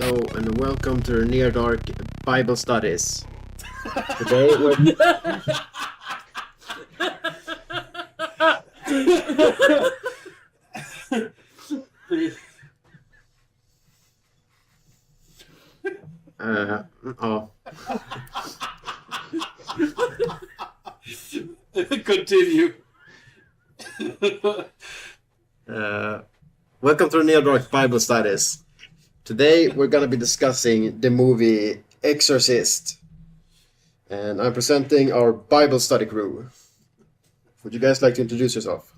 Hello and welcome to the Near Dark Bible Studies. Today we're oh Continue. welcome to the Near Dark Bible Studies. Today we're gonna be discussing the movie Exorcist, and I'm presenting our Bible study crew. Would you guys like to introduce yourself?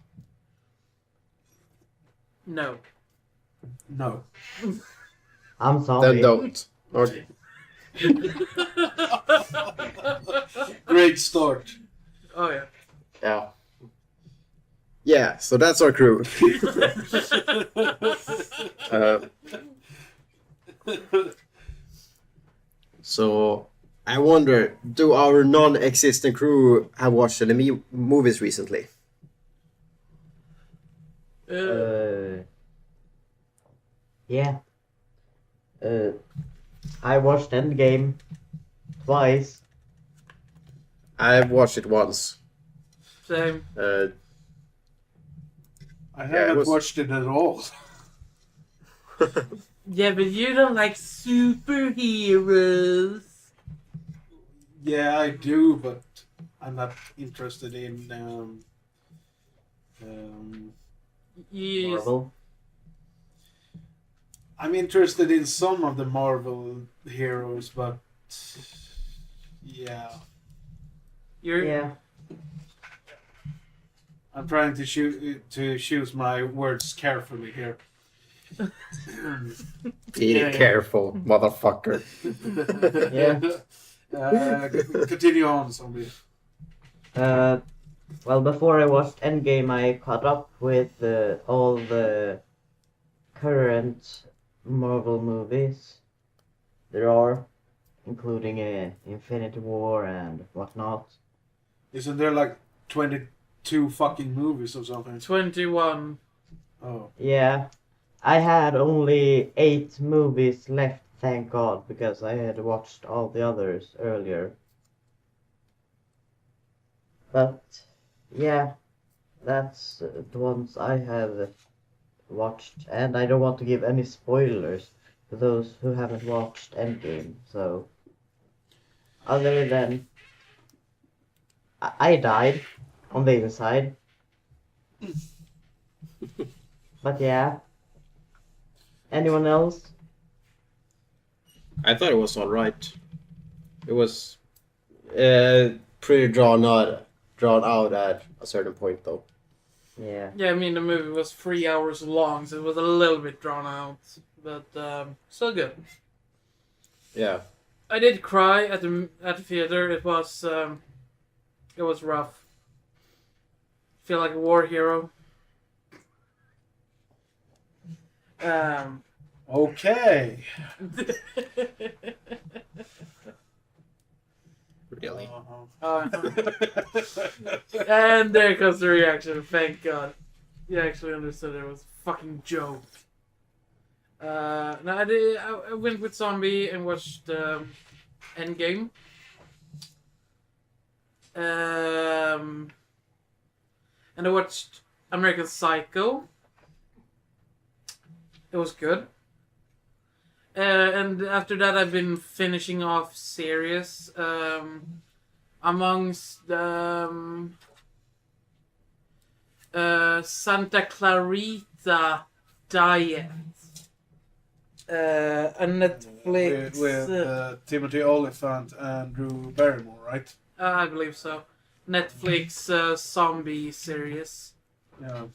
No. No. I'm Then sorry. don't. Okay. Great start. Oh yeah. Yeah. Yeah, so that's our crew. So I wonder, do our non-existent crew have watched any movies recently? Yeah. I watched Endgame twice. I've watched it once. Same. I it haven't was- watched it at all. Yeah, but you don't like superheroes. Yeah, I do, but I'm not interested in You Marvel. I'm interested in some of the Marvel heroes, but yeah, you're Yeah. I'm trying to choose my words carefully here. Be Yeah. careful, motherfucker. Yeah. Continue on, zombie. Well, before I watched Endgame, I caught up with all the current Marvel movies there are, including Infinity War and whatnot. Isn't there like 22 fucking movies or something? 21. Oh, Yeah. I had only 8 movies left, thank God, because I had watched all the others earlier. But, yeah, that's the ones I have watched, and I don't want to give any spoilers to those who haven't watched Endgame, so... Other than... I died on the inside. But yeah. Anyone else? I thought it was alright. It was pretty drawn out at a certain point, though. Yeah. Yeah, I mean the movie was 3 hours long, so it was a little bit drawn out, but still good. Yeah. I did cry at the theater. It was rough. Feel like a war hero. okay. Really. And there comes the reaction. Thank God. You actually understood it was a fucking joke. No, I went with Zombie and watched Endgame. And I watched American Psycho. It was good. And after that, I've been finishing off series. Amongst Santa Clarita Diet. A Netflix. with Timothy Olyphant and Drew Barrymore, right? I believe so. Netflix zombie series. Yeah.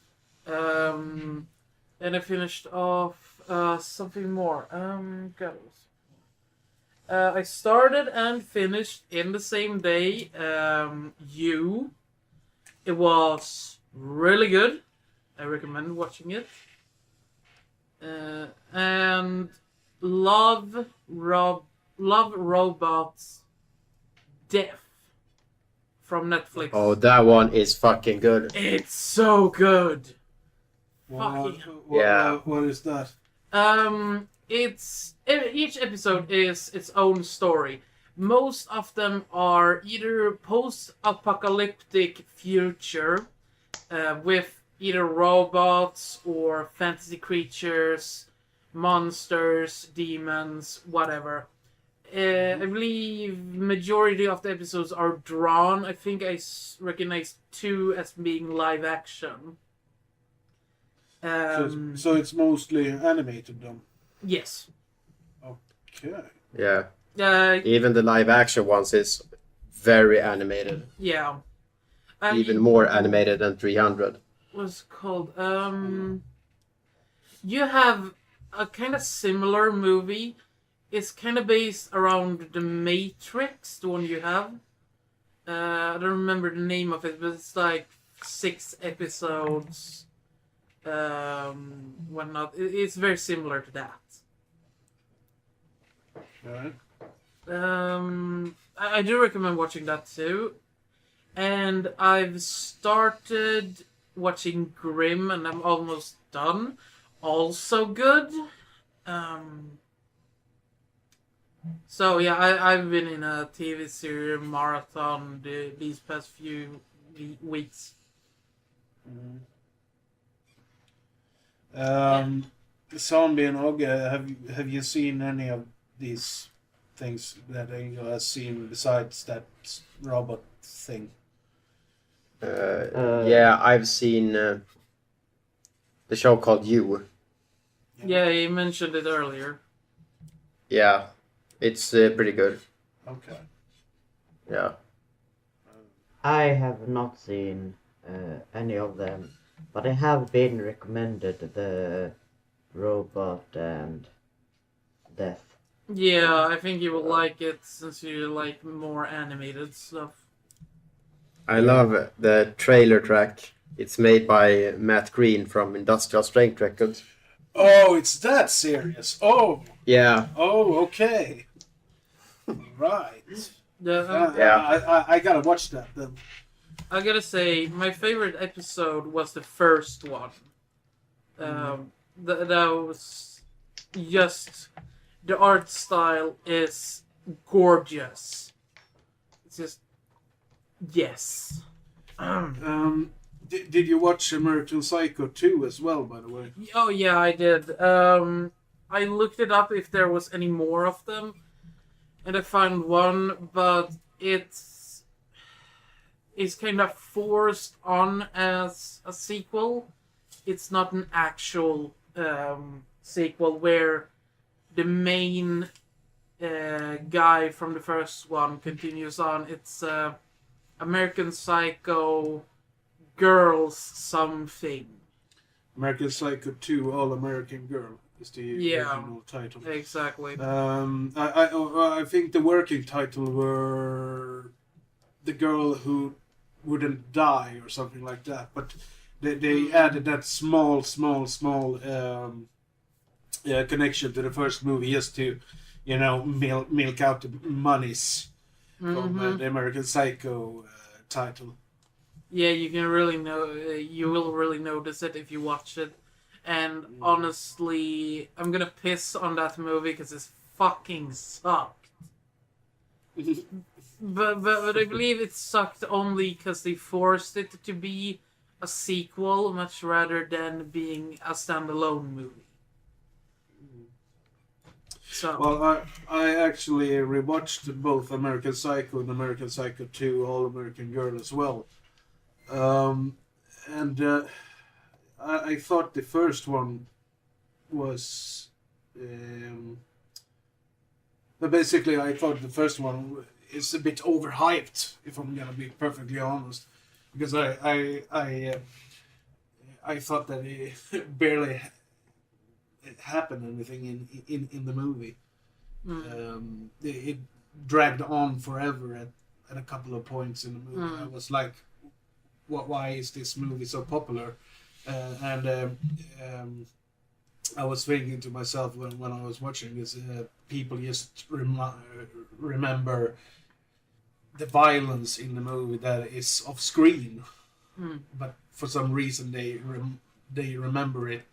And I finished off something more. I started and finished in the same day. It was really good. I recommend watching it. And Love Robots Death from Netflix. Oh, that one is fucking good. It's so good. What, Fuck yeah. what is that? each episode is its own story. Most of them are either post-apocalyptic future with either robots or fantasy creatures, monsters, demons, whatever. I believe majority of the episodes are drawn. I think I recognize 2 as being live action. So it's mostly animated then. Yes. Okay. Yeah. Uh, Even the live action ones is very animated. yeah. Even more animated than 300. What's it called? You have a kind of similar movie. It's kind of based around the Matrix, the one you have. I don't remember the name of it, but it's like 6 episodes. Whatnot. It's very similar to that. Alright. I do recommend watching that too. And I've started watching Grimm, and I'm almost done. Also good. So yeah, I've been in a TV series marathon these past few weeks. Zombie and Ogge, have you seen any of these things that you have seen besides that robot thing? Yeah, I've seen the show called You. Yeah, you mentioned it earlier. Yeah, it's pretty good. Okay. Yeah. I have not seen any of them, but I have been recommended the Robot and Death. Yeah, I think you will like it since you like more animated stuff. I love the trailer track. It's made by Matt Green from Industrial Strength Records. Oh, it's that serious. Oh, Yeah. okay. Right. Yeah, I gotta watch that then. I gotta say, my favorite episode was the first one. That was just the art style is gorgeous. It's just yes. Did you watch American Psycho 2 as well, by the way? Oh yeah, I did. I looked it up if there was any more of them, and I found one, but it's kind of forced on as a sequel. It's not an actual sequel where the main guy from the first one continues on. It's American Psycho Girls something. American Psycho 2 All American Girl is the original title. Exactly. I think the working title were The Girl Who Wouldn't Die or something like that, but they added that small connection to the first movie just to, milk out the monies from the American Psycho title. Yeah, you can really you will really notice it if you watch it. And honestly, I'm gonna piss on that movie because it's fucking sucked. but I believe it sucked only because they forced it to be a sequel much rather than being a standalone movie. So. Well, I actually rewatched both American Psycho and American Psycho 2 All American Girl as well. I thought the first one was... but basically, I thought the first one is a bit overhyped, if I'm gonna be perfectly honest. Because I thought that it barely happened anything in the movie. It dragged on forever at a couple of points in the movie. I was like, why is this movie so popular? I was thinking to myself when I was watching this, people just remember the violence in the movie that is off screen, but for some reason they remember it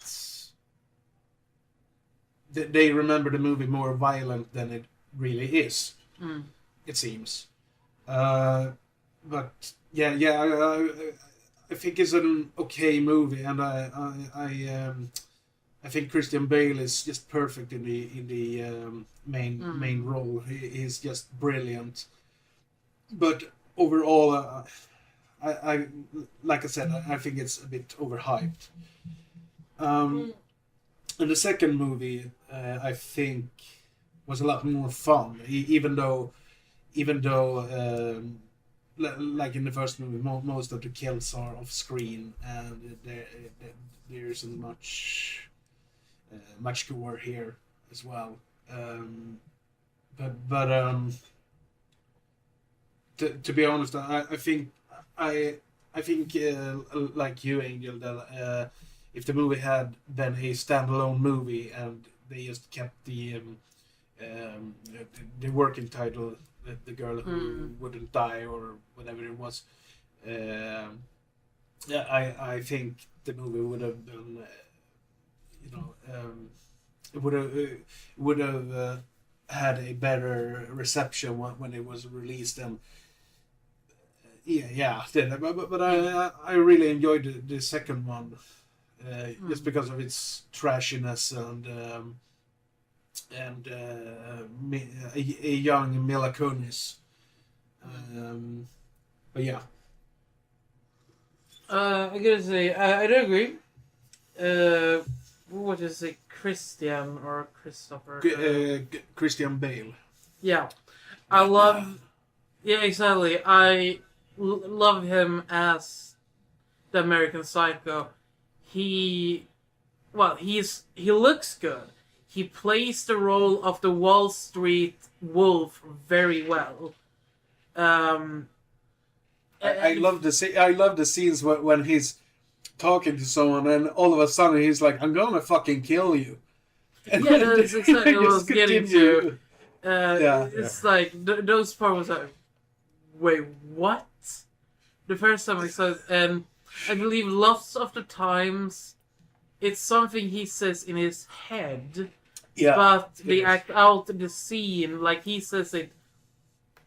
they remember the movie more violent than it really is. Mm. It seems. But yeah, I think it's an okay movie, and I think Christian Bale is just perfect in the main role. He's just brilliant. But overall, I like I said, I think it's a bit overhyped. And the second movie, I think, was a lot more fun, even though like in the first movie, most of the kills are off screen, and there isn't much gore here as well. To be honest, I think like you, Angel, that if the movie had been a standalone movie and they just kept the working title, the girl who wouldn't die or whatever it was, I think the movie would have been, it would have had a better reception when it was released. And but I really enjoyed the second one, just because of its trashiness and a young Mila Kunis. But yeah. I gotta say, I do agree. What is it, Christian or Christopher? Christian Bale. Yeah, I love. Yeah, exactly. I love him as the American Psycho. He looks good. He plays the role of the Wall Street wolf very well. I love the scenes when he's talking to someone and all of a sudden he's like, "I'm gonna fucking kill you." And yeah, that's exactly what I was just getting continue. to. It's like those parts was like, wait, what? The first time I saw it, and I believe lots of the times it's something he says in his head. Yeah, But they act out the scene like he says it,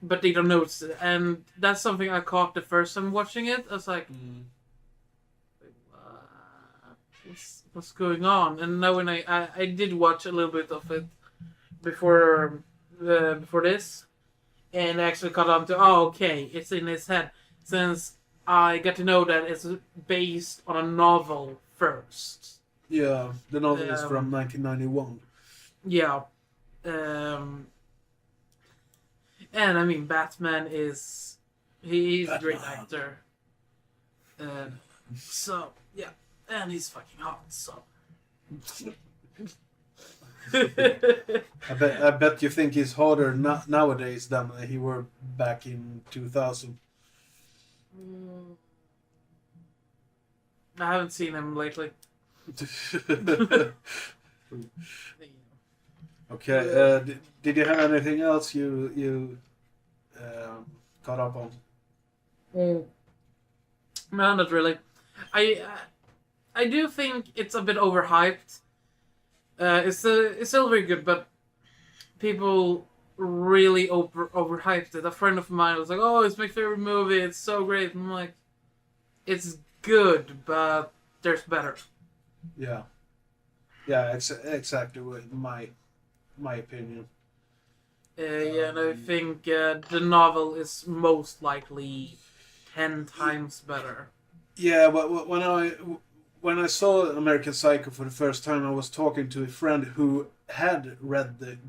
but they don't notice it. And that's something I caught the first time watching it. I was like, wait, what's going on? And now when I did watch a little bit of it before this, and I actually caught on to, okay, it's in his head. Since I got to know that it's based on a novel first. Yeah, the novel is from 1991. Yeah. And I mean, Batman he's a great actor. So, yeah. And he's fucking hot, so. I bet you think he's hotter nowadays than he were back in 2000. I haven't seen him lately. Okay. Did you have anything else you caught up on? No, not really. I do think it's a bit overhyped. It's still very good, but people really overhyped it. A friend of mine was like, "Oh, it's my favorite movie. It's so great." And I'm like, "It's good, but there's better." Yeah, exactly my opinion. Yeah, and I think the novel is most likely 10 times better. Yeah, but when I saw American Psycho for the first time, I was talking to a friend who had read the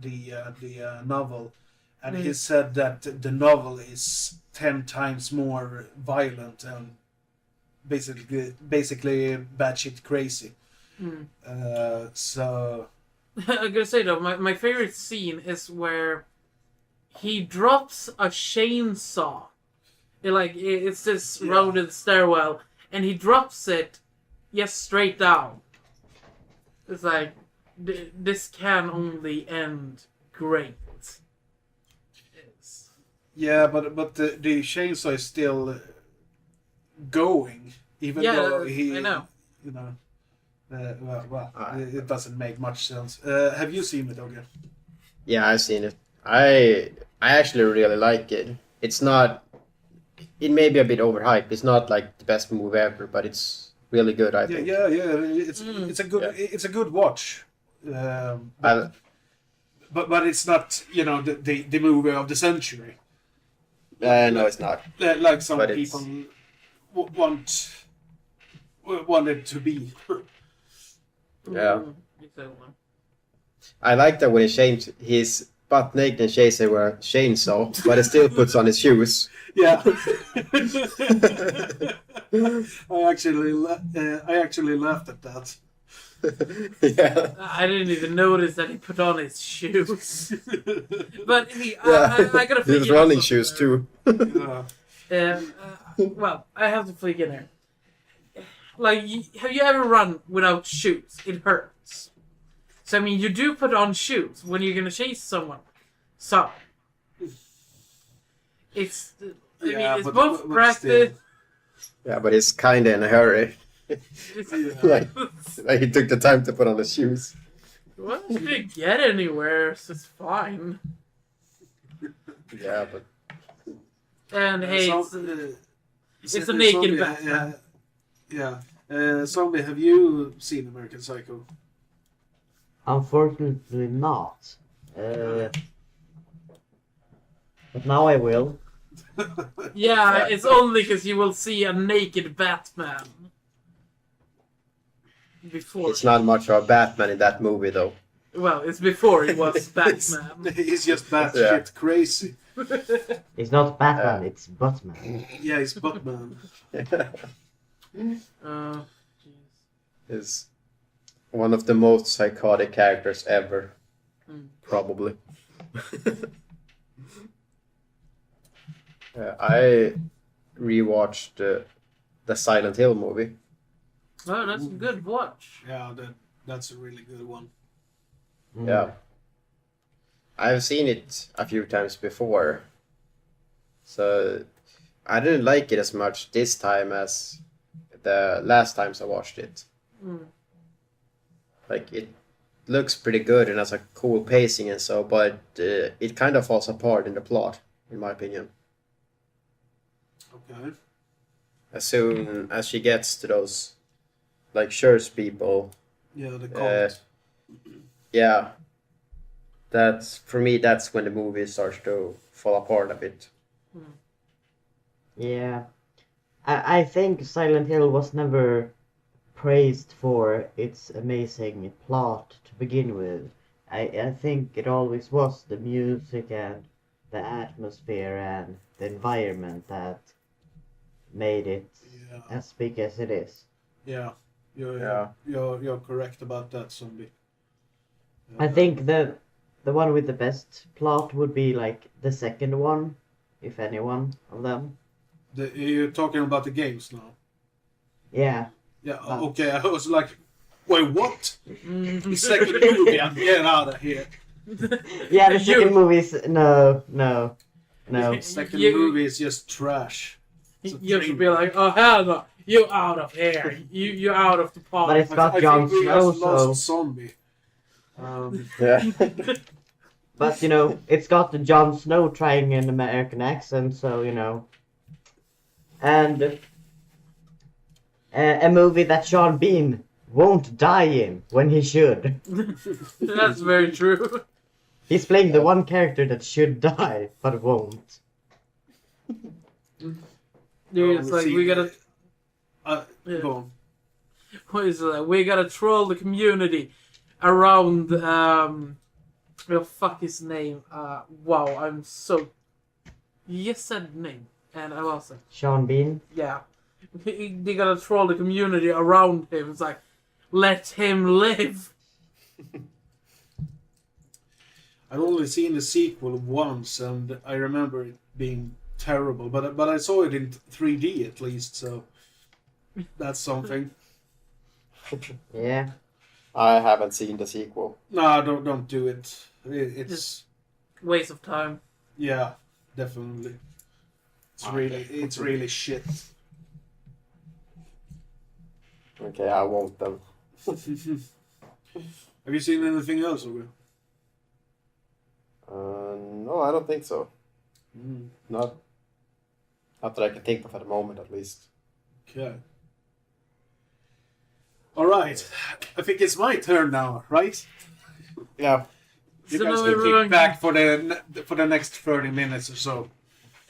novel, and he said that the novel is 10 times more violent and basically batshit crazy. So I gotta say though, my favorite scene is where he drops a chainsaw. It's this rounded stairwell, and he drops it straight down. It's like, this can only end great. yeah, but the chainsaw is still going, even though he, I know. It doesn't make much sense. Have you seen it, Ogge? Yeah, I've seen it. I actually really like it. It's not. It may be a bit overhyped. It's not like the best movie ever, but it's really good. I think. Yeah. It's a good Yeah. it's a good watch. But it's not the movie of the century. No, it's not. Like some But people want it to be. Yeah. Exactly. I like that when he shaves his butt naked and shaves it with a chainsaw, but he still puts on his shoes. Yeah. I actually laughed at that. Yeah. I didn't even notice that he put on his shoes. But Yeah. I gotta flick His in running something shoes there. too. Yeah. Well, I have to flick in here. Like, have you ever run without shoes? It hurts. So, I mean, you do put on shoes when you're gonna chase someone. So, it's... I mean, it's both practice... Yeah, but he's kind of in a hurry. It's, like he took the time to put on the shoes. well, you didn't get anywhere, so it's fine. Yeah, but And hey, it's a naked Batman. Zombie, have you seen American Psycho? Unfortunately not. But now I will. Yeah, it's only because you will see a naked Batman. Before. it's not much of a Batman in that movie, though. Well, it's before he was Batman. He's just batshit crazy. It's not Batman, it's Batman. Yeah, he's Batman. Jeez. Is one of the most psychotic characters ever, probably. I rewatched the Silent Hill movie. Oh, that's a good watch. Yeah, that's a really good one. Yeah. I've seen it a few times before. So I didn't like it as much this time as the last times I watched it. Like, it looks pretty good and has a cool pacing and so, but it kind of falls apart in the plot, in my opinion. Okay. As soon as she gets to those, like, church people, Yeah, the cult. yeah, for me, that's when the movie starts to fall apart a bit. Yeah. I think Silent Hill was never praised for its amazing plot to begin with. I think it always was the music and the atmosphere and the environment that made it as big as it is. Yeah. You're correct about that, Zombie. I think the one with the best plot would be like the second one, if any one of them. You're talking about the games now. Yeah. Yeah. Okay. I was like, wait, what? The second movie? I'm getting out of here. Yeah, the second movie is no. Second movie is just trash. You should be like, oh hell no, you out of here, you out of the park. But it's got I Jon think we Snow, just lost so. Zombie. Yeah. But it's got the Jon Snow trying an American accent, so and a movie that Sean Bean won't die in when he should. That's very true. He's playing the one character that should die, but won't. Dude, it's like we gotta. Go on. What is that? We gotta troll the community around. What fuck his name? Wow, I'm so. You just said name, and I wasn't. Sean Bean? Yeah, they gotta troll the community around him. It's like, let him live. I've only seen the sequel once, and I remember it being terrible. But I saw it in 3D at least, so that's something. Yeah. I haven't seen the sequel. No, don't do it. It's Just waste of time. yeah, definitely. It's really shit. Okay, I won't then. Have you seen anything else, Ogge? No, I don't think so. Mm. Not that I can think of at the moment, at least. Okay. All right. I think it's my turn now, right? Yeah. You So guys now can everyone- kick back for the next 30 minutes or so.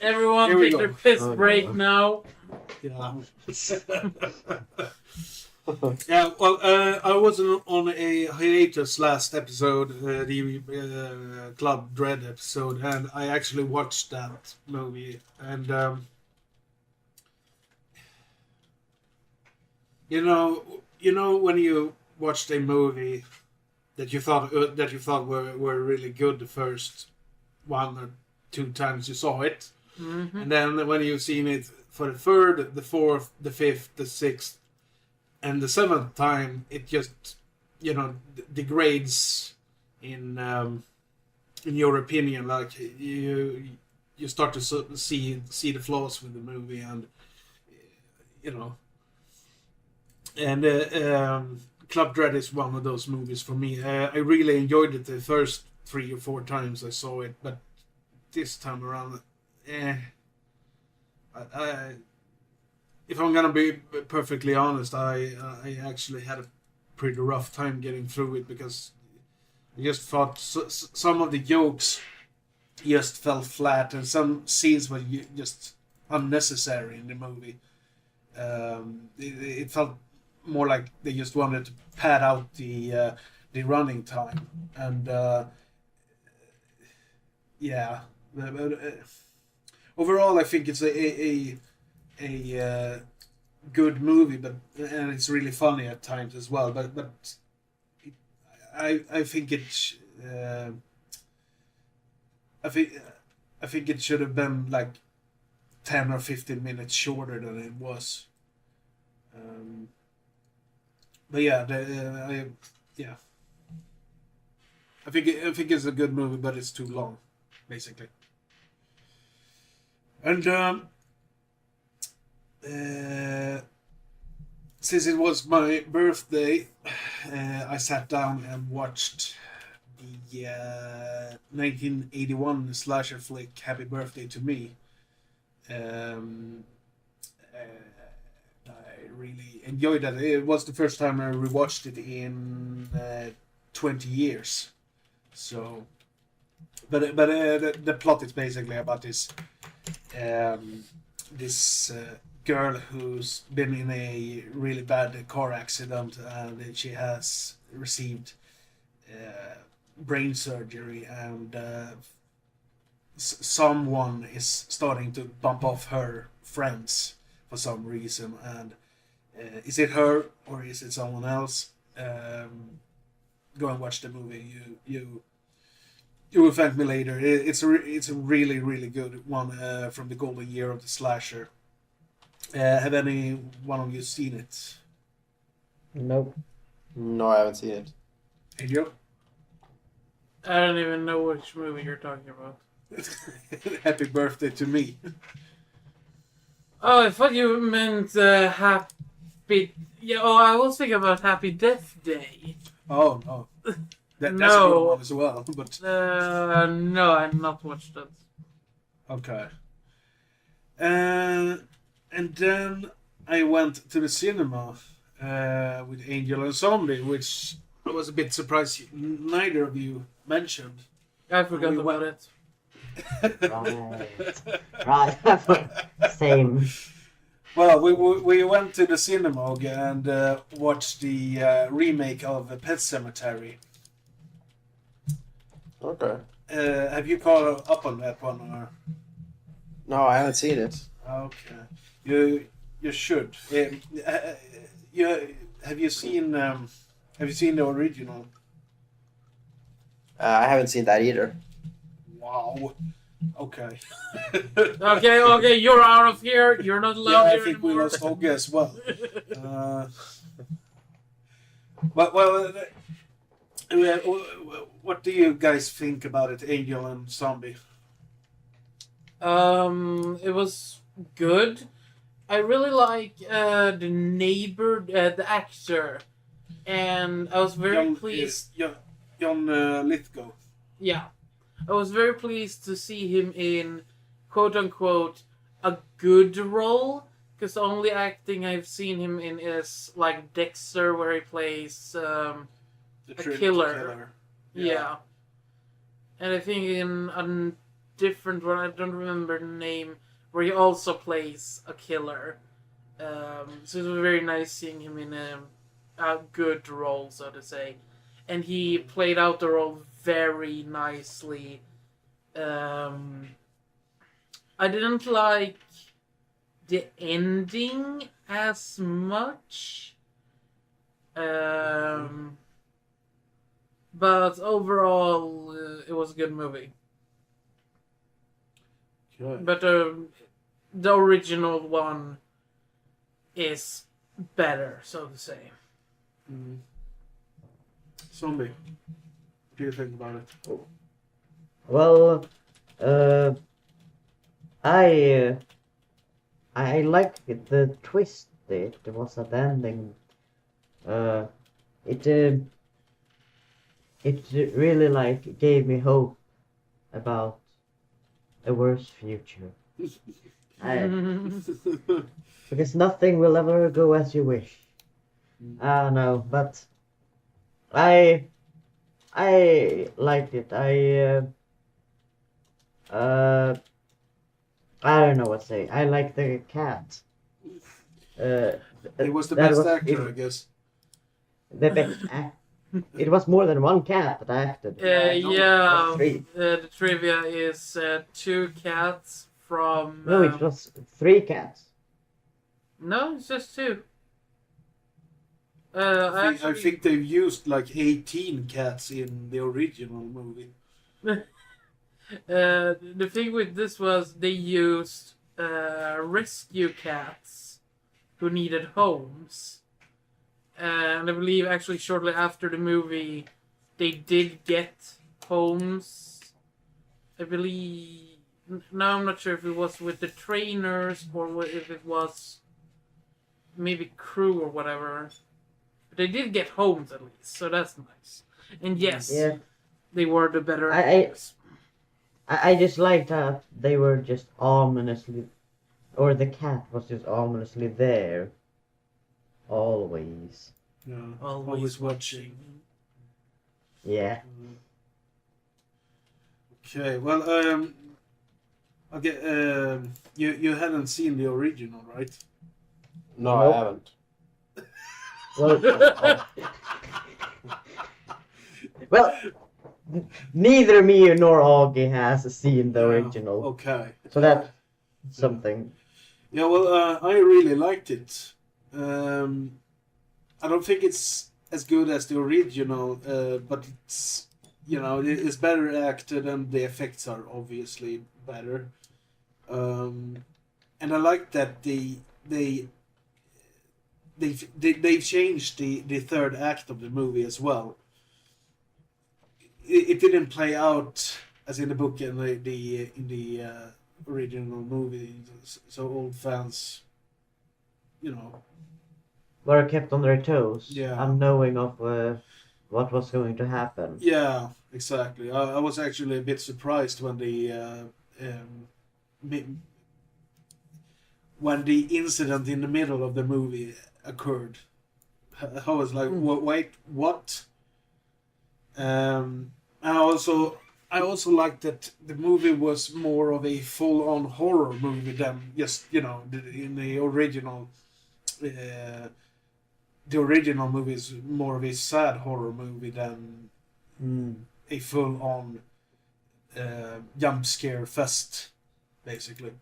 Everyone Here we take go. their piss Oh, break no. now. Yeah. Yeah, well, I was on a hiatus last episode, the Club Dread episode, and I actually watched that movie. And you know when you watched a movie that you thought were really good the first 1 or 2 times you saw it, Mm-hmm. and then when you've seen it for the third, the fourth, the fifth, the sixth, and the 7th time, it just degrades in your opinion. Like you start to see the flaws with the movie, and and Club Dread is one of those movies for me. I really enjoyed it the first 3 or 4 times I saw it, but this time around, if I'm gonna be perfectly honest, I actually had a pretty rough time getting through it, because I just thought some of the jokes just fell flat, and some scenes were just unnecessary in the movie. It felt more like they just wanted to pad out the running time, and yeah. Overall, I think it's a good movie, and it's really funny at times as well. But I think it I think it should have been like 10 or 15 minutes shorter than it was. But yeah, I think it's a good movie, but it's too long, basically. And since it was my birthday, I sat down and watched the 1981 slasher flick Happy Birthday to Me. I really enjoyed that. It was the first time I rewatched it in 20 years. So, but the plot is basically about this girl who's been in a really bad car accident, and she has received brain surgery, and someone is starting to bump off her friends for some reason, and is it her or is it someone else? Go and watch the movie. You will thank me later. It's a really, really good one from the golden year of the slasher. Have any one of you seen it? Nope. No, I haven't seen it. Angel? I don't even know which movie you're talking about. Happy Birthday to Me. Oh, I thought you meant Happy... Yeah, oh, I was thinking about Happy Death Day. Oh, no. That's a No. good one as well. But No, I've not watched that. okay. And then I went to the cinema with Angel and Zombie, which I was a bit surprised neither of you mentioned. I forgot We about went- it. Right. Same. Well, we went to the cinema Ogge, and watched the remake of Pet Sematary. Okay. Have you caught up on that one? Or? No, I haven't seen it. Okay, you should. Have you seen the original? I haven't seen that either. Wow. Okay. Okay, you're out of here. You're not Yeah, allowed I here think we anymore. lost Ogge as well. Well, what do you guys think about it, Angel and Zombie? It was good. I really like the neighbor, the actor. and I was very pleased. John Lithgow. Yeah, I was very pleased to see him in quote unquote a good role. Because the only acting I've seen him in is like Dexter, where he plays a killer. Yeah. And I think in a different one, I don't remember the name, where he also plays a killer. So it was very nice seeing him in a good role, so to say. And he played out the role very nicely. I didn't like the ending as much. But overall, it was a good movie. Okay. But the original one is better, so to say. Mm. Zombie. What do you think about it? Well, I like the twist it was at the ending. It really like gave me hope about a worse future. Because nothing will ever go as you wish. I don't know, but I liked it. I don't know what to say. I like the cat. He was the best actor, I guess. The best act. It was more than one cat that acted. The trivia is 2 cats from. No, it was 3 cats. No, it's just 2. I think they've used like 18 cats in the original movie. The thing with this was they used rescue cats who needed homes. And I believe actually shortly after the movie, they did get homes. I believe. Now I'm not sure if it was with the trainers or if it was maybe crew or whatever. But they did get homes at least, so that's nice. And yes, they were the better actors. I just liked that they were just ominously, or the cat was just ominously there. Always. Yeah. Always watching. Yeah. Okay, well, okay, you hadn't seen the original, right? No, Nope. I haven't. Well, neither me nor Ogge has seen the original. Okay. So that's something. Yeah, well, I really liked it. I don't think it's as good as the original, but it's, it's better acted and the effects are obviously better. And I like that they've changed the third act of the movie as well. It didn't play out as in the book and in the original movie, so old fans, Were kept on their toes, Yeah. unknowing of what was going to happen. Yeah, exactly. I was actually a bit surprised when the incident in the middle of the movie occurred. I was like, wait, what? I also liked that the movie was more of a full-on horror movie than just, in the original. The original movie is more of a sad horror movie than a full-on jump scare fest, basically.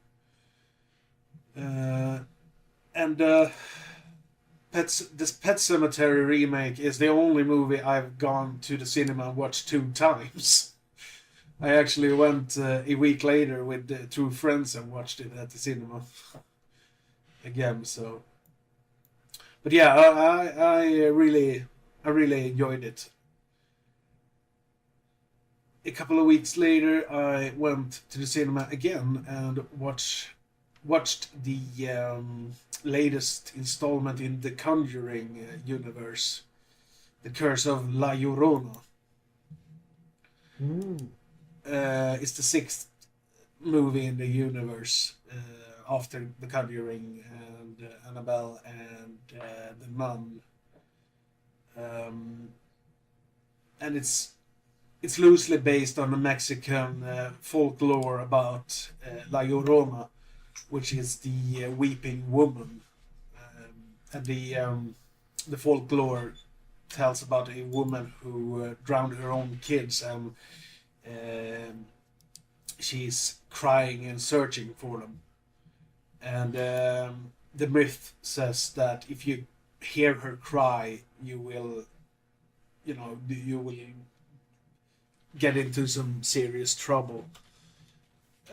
This Pet Sematary remake is the only movie I've gone to the cinema and watched 2 times. I actually went a week later with 2 friends and watched it at the cinema again. So, but yeah, I really enjoyed it. A couple of weeks later, I went to the cinema again and watched the latest installment in the Conjuring universe. The Curse of La Llorona. Mm. It's the 6th movie in the universe after The Conjuring and Annabelle and The Nun. And it's loosely based on the Mexican folklore about La Llorona, which is the weeping woman. And the folklore tells about a woman who drowned her own kids, and she's crying and searching for them. And the myth says that if you hear her cry, you will get into some serious trouble.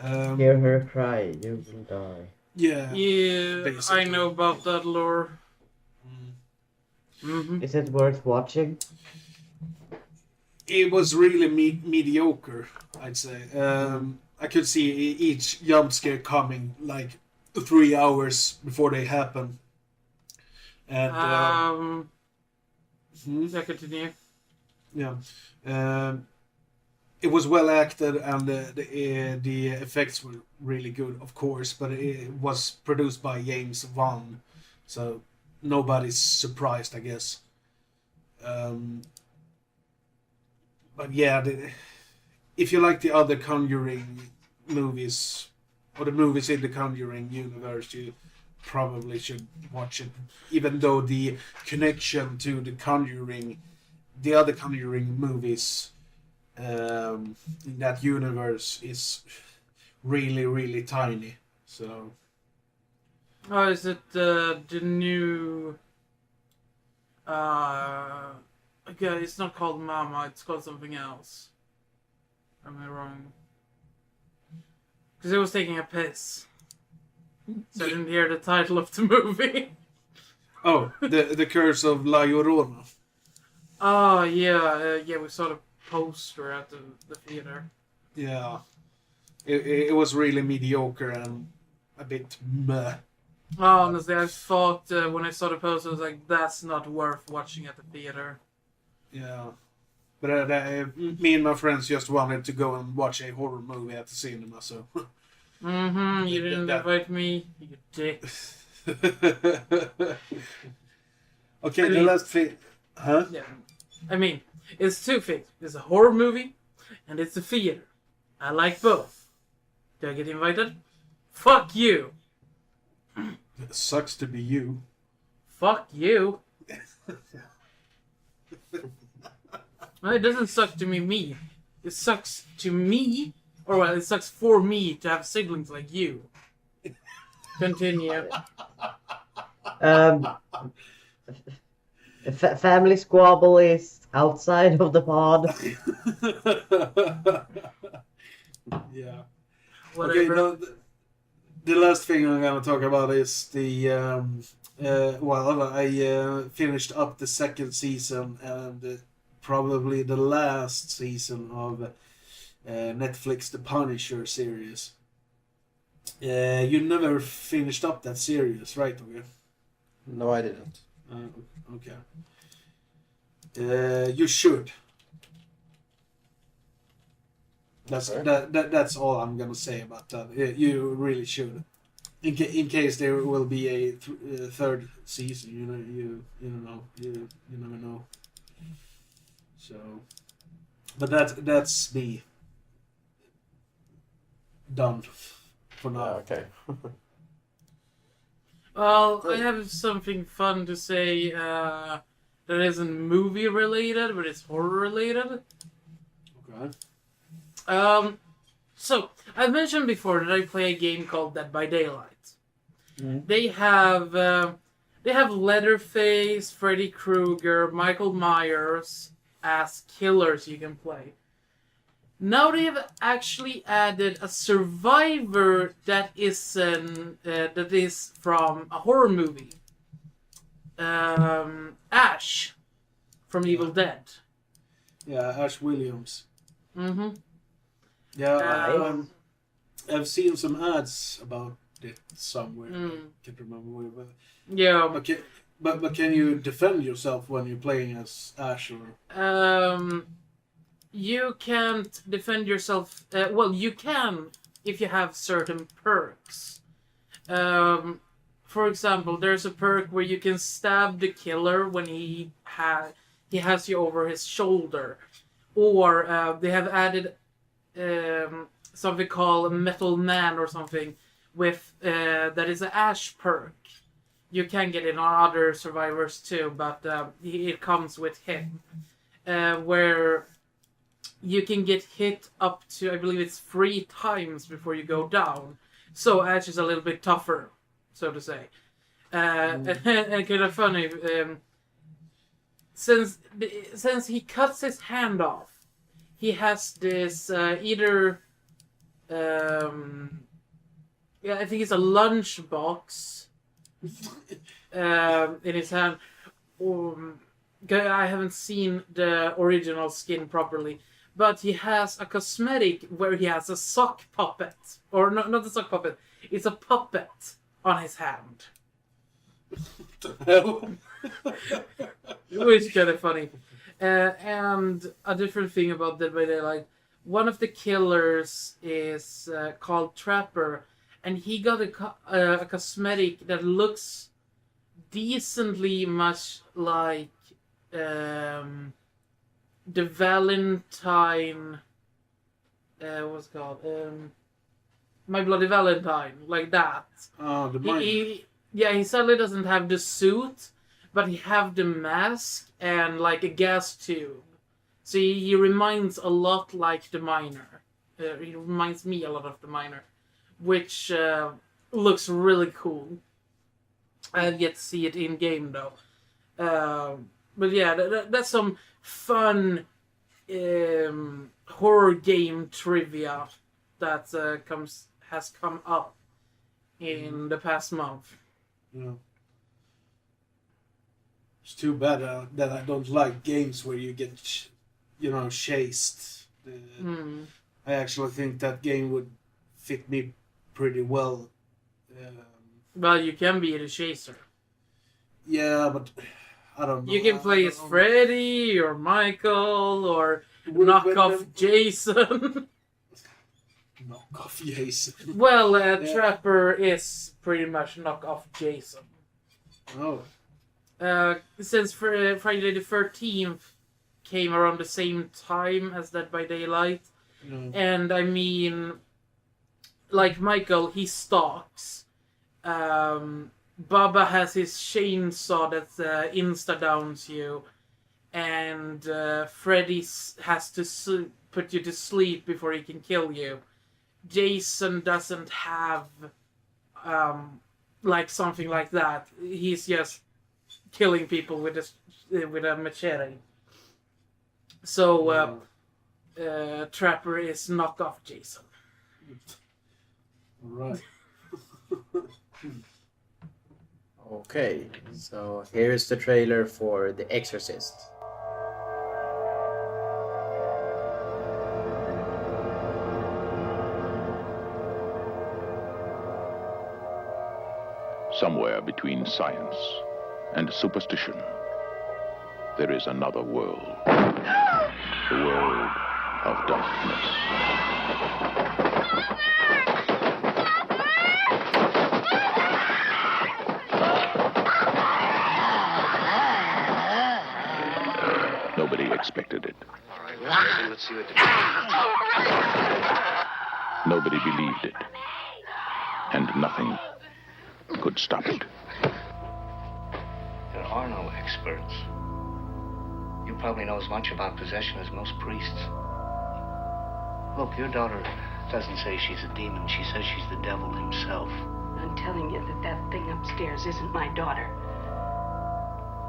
Hear her cry, you will die. Yeah. Yeah, Basically. I know about that lore. Mm. Mm-hmm. Is it worth watching? It was really mediocre, I'd say. I could see each jump scare coming like 3 hours before they happen. And Yeah, continue. yeah, it was well acted, and the effects were really good, of course. But it was produced by James Wan, so nobody's surprised, I guess. But yeah, if you like the other Conjuring movies, or the movies in the Conjuring universe, you probably should watch it. Even though the connection to the other Conjuring movies in that universe is really, really tiny. So Oh, is it the new? Okay, it's not called Mama. It's called something else. Am I wrong? Because it was taking a piss, so I didn't hear the title of the movie. oh, the Curse of La Llorona. Oh yeah, yeah. We saw the poster at the theater. Yeah, it was really mediocre and a bit meh. Oh, honestly, I thought when I saw the poster, I was like, "That's not worth watching at the theater." Yeah, but me and my friends just wanted to go and watch a horror movie at the cinema, so. Mm-hmm. You That- didn't that- invite me, you dick. Okay, I the mean- last thing, huh? Yeah. I mean, it's two things. It's a horror movie, and it's a theater. I like both. Do I get invited? Fuck you. It sucks to be you. Fuck you. No, it doesn't suck to me. It sucks to me, or well, it sucks for me to have siblings like you. Continue. Family squabble is outside of the pod. Yeah. Whatever. Okay, the last thing I'm gonna talk about is the I finished up the 2nd season and probably the last season of Netflix The Punisher series. You never finished up that series, right, Ogge? No, I didn't. Okay. You should. That's all I'm gonna say about that. You really should. In case there will be a 3rd season, you never know. So, but that's me. Done for now. Okay. Well, I have something fun to say that isn't movie related, but it's horror related. Okay. So I mentioned before that I play a game called Dead by Daylight. Mhm. They have Leatherface, Freddy Krueger, Michael Myers as killers you can play. Now they have actually added a survivor that is from a horror movie. Ash from Evil Dead. Yeah, Ash Williams. Mm-hmm. Yeah, I've seen some ads about it somewhere. Mm. Can't remember where. But Yeah. okay, But can you defend yourself when you're playing as Ash? Or... You can't defend yourself. Well, you can if you have certain perks. For example, there's a perk where you can stab the killer when he has you over his shoulder, or they have added something called Metal Man or something with that is an Ash perk. You can get it on other survivors too, but it comes with him, where you can get hit up to, I believe it's 3 times before you go down. So Ash is a little bit tougher, so to say. And kind of funny, since he cuts his hand off, he has this either, I think it's a lunchbox in his hand. I haven't seen the original skin properly, but he has a cosmetic where he has a sock puppet, or not a sock puppet. It's a puppet on his hand. What the hell? Which is kind of funny. And a different thing about Dead by Daylight, one of the killers is called Trapper, and he got a cosmetic that looks decently much like the Valentine. What's it called? My Bloody Valentine, like that. Oh, the mind. He sadly doesn't have the suit, but he have the mask and like a gas tube. So he reminds a lot like the Miner. He reminds me a lot of the Miner, which looks really cool. I have yet to see it in game though. But yeah, that's some fun horror game trivia that has come up in the past month. Yeah. It's too bad that I don't like games where you get, chased. I actually think that game would fit me pretty well. Well, you can be the chaser. Yeah, but I don't know. You can play as Freddy or Michael or knockoff Jason. Knockoff Jason. Well, Trapper is pretty much knockoff Jason. Oh. Since Friday the 13th came around the same time as Dead by Daylight, and I mean, like Michael, he stalks. Baba has his chainsaw that insta-downs you, and Freddy has to put you to sleep before he can kill you. Jason doesn't have like something like that. He's just killing people with a machete. So Trapper is knockoff Jason. Right. Okay, so here's the trailer for The Exorcist. Somewhere between science and superstition, there is another world. The world of darkness. Nobody expected it. All right, let's see what the... Nobody believed it. And nothing could stop it. There are no experts. You probably know as much about possession as most priests. Look, your daughter doesn't say she's a demon. She says she's the devil himself. I'm telling you that thing upstairs isn't my daughter.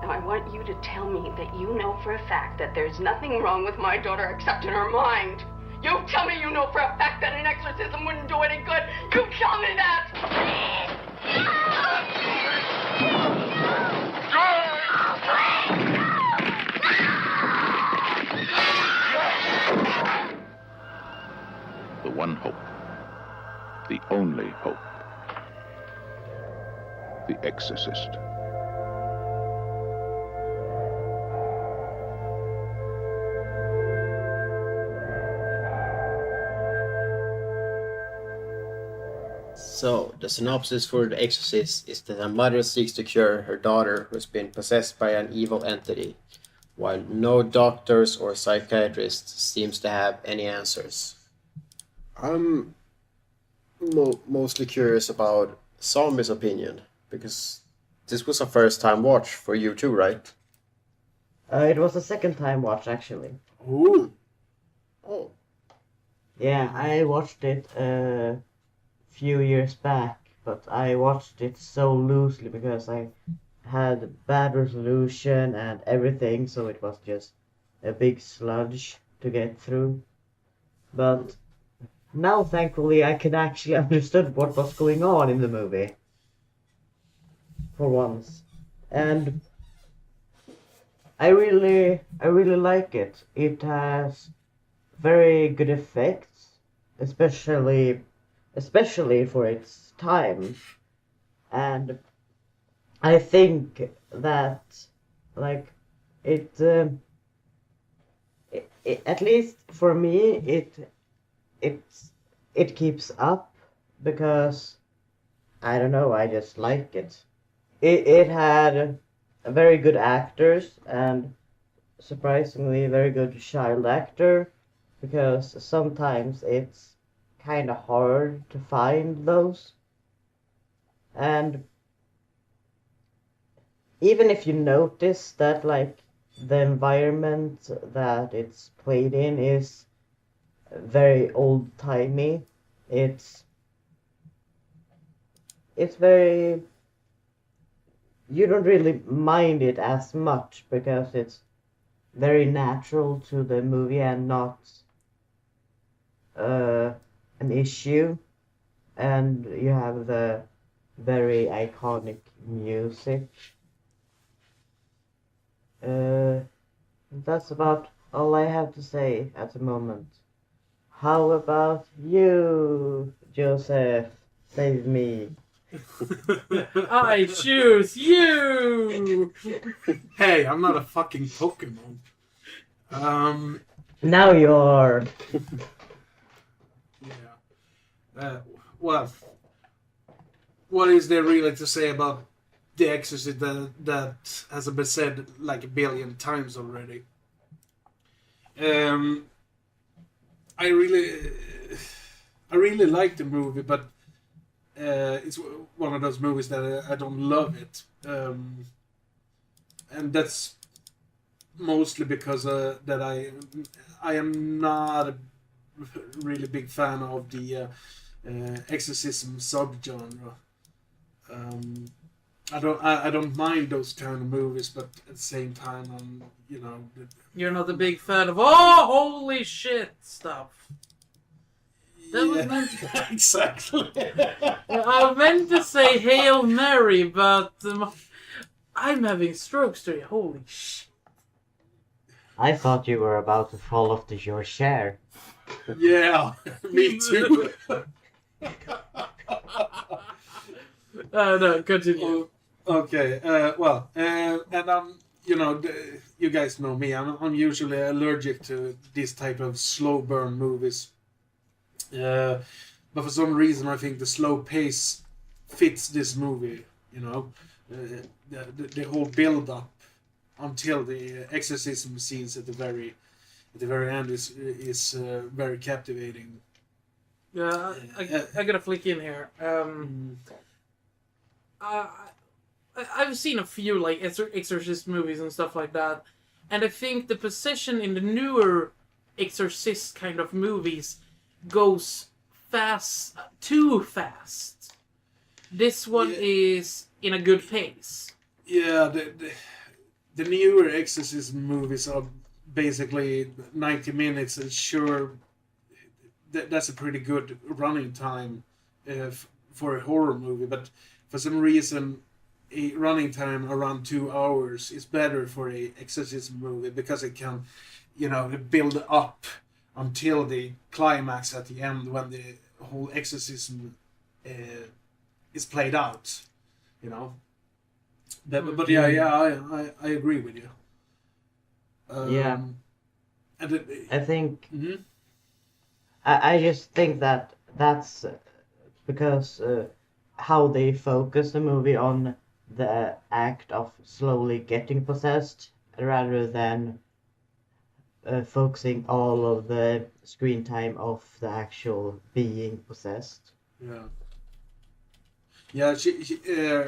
Now, I want you to tell me that you know for a fact that there's nothing wrong with my daughter except in her mind. You tell me you know for a fact that an exorcism wouldn't do any good. You tell me that! The one hope. The only hope. The Exorcist. So, the synopsis for The Exorcist is that a mother seeks to cure her daughter who's been possessed by an evil entity, while no doctors or psychiatrists seems to have any answers. I'm mostly curious about Zombie's opinion, because this was a first time watch for you too, right? It was a second time watch, actually. Ooh. Oh. Yeah, I watched it a few years back, but I watched it so loosely because I had bad resolution and everything, so it was just a big sludge to get through. But now, thankfully, I can actually understand what was going on in the movie. For once. And I really like it. It has very good effects, especially for its time. And I think that like it, at least for me it keeps up because I don't know, I just like it. It had very good actors and surprisingly very good child actor because sometimes it's kind of hard to find those. And even if you notice that like the environment that it's played in is very old timey, it's very, you don't really mind it as much because it's very natural to the movie and not an issue. And you have the very iconic music. That's about all I have to say at the moment. How about you, Joseph? Save me. I choose you! Hey, I'm not a fucking Pokemon. Now you're. Yeah. Well, what is there really to say about The Exorcist that hasn't been said like a billion times already? I really like the movie, but it's one of those movies that I don't love it, and that's mostly because that I am not a really big fan of the exorcism subgenre. I don't mind those kind of movies, but at the same time, You're not a big fan of holy shit stuff. That was meant to... Exactly. I meant to say Hail Mary, but I'm having strokes today. Holy shit. I thought you were about to fall off your chair. Yeah, me too. No, continue. Okay. And you guys know me. I'm usually allergic to this type of slow burn movies. But for some reason, I think the slow pace fits this movie. The whole build up until the exorcism scenes at the very end is very captivating. Yeah, I gotta flick in here. I've seen a few like Exorcist movies and stuff like that, and I think the position in the newer Exorcist kind of movies goes too fast. This one is in a good pace. Yeah, the newer exorcism movies are basically 90 minutes, and sure, that's a pretty good running time for a horror movie, but for some reason a running time around 2 hours is better for a exorcism movie because it can, build up until the climax at the end when the whole exorcism is played out, But yeah, I agree with you. Yeah. And I think mhm. I just think that's because how they focus the movie on the act of slowly getting possessed rather than focusing all of the screen time of the actual being possessed. Yeah. Yeah,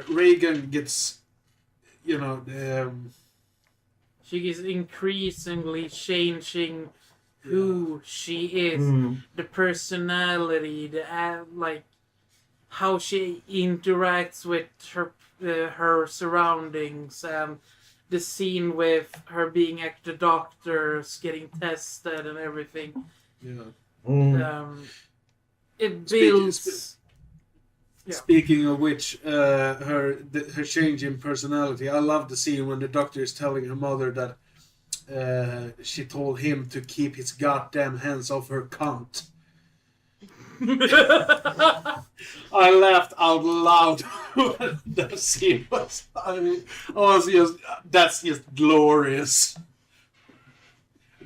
Reagan gets, you know, She is increasingly changing who she is, the personality, like how she interacts with her surroundings, and the scene with her being at the doctors, getting tested, and everything. Yeah. It builds. Yeah. Speaking of which, her change in personality, I love the scene when the doctor is telling her mother that she told him to keep his goddamn hands off her cunt. I laughed out loud when that scene was. That's just glorious.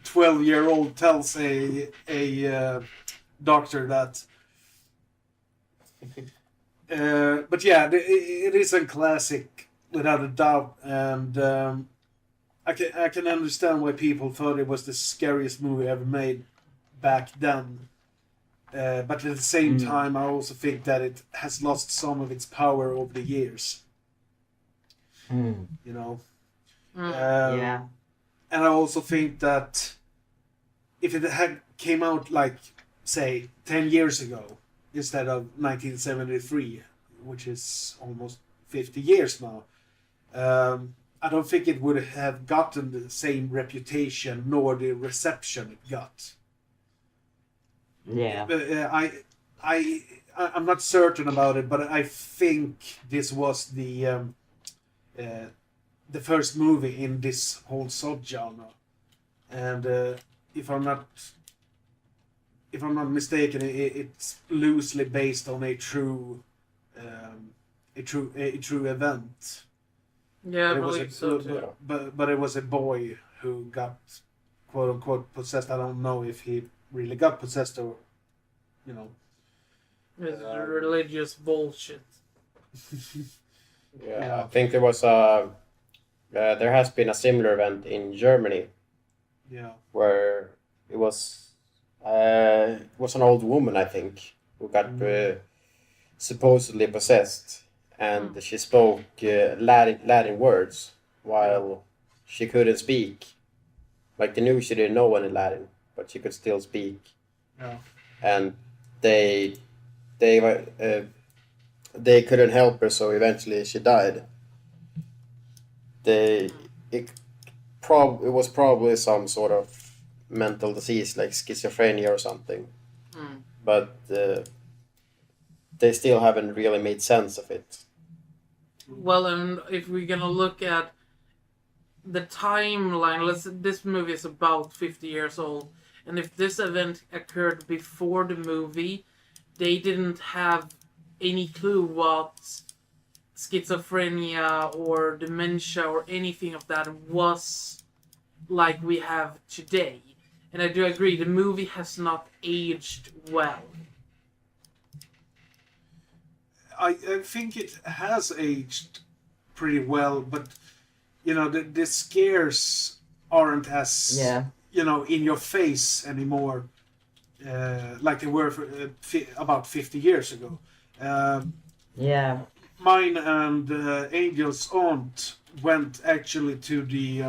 12-year-old tells a doctor that. But yeah, it is a classic without a doubt, and I can understand why people thought it was the scariest movie ever made back then. But at the same time, I also think that it has lost some of its power over the years. You know, Yeah. and I also think that if it had came out like say 10 years ago instead of 1973, which is almost 50 years now, I don't think it would have gotten the same reputation nor the reception it got. Yeah. I'm not certain about it, but I think this was the first movie in this whole subgenre, and if I'm not mistaken, it's loosely based on a true event. Yeah, I But it was believe so too. but it was a boy who got quote unquote possessed. I don't know if he really got possessed or, you know. It's religious bullshit. Yeah, I think there was there has been a similar event in Germany Yeah. where it was an old woman, I think, who got supposedly possessed, and she spoke Latin words while she couldn't speak. Like, they knew she didn't know any Latin, but she could still speak. Yeah. And they couldn't help her, so eventually she died. It was probably some sort of mental disease like schizophrenia or something, but they still haven't really made sense of it. Well, and if we're gonna look at the timeline, this movie is about 50 years old, and if this event occurred before the movie, they didn't have any clue what schizophrenia or dementia or anything of that was like we have today. And I do agree, the movie has not aged well. I think it has aged pretty well, but you know the scares aren't as in your face anymore, like they were about 50 years ago. Yeah. Mine and Angel's aunt went actually to the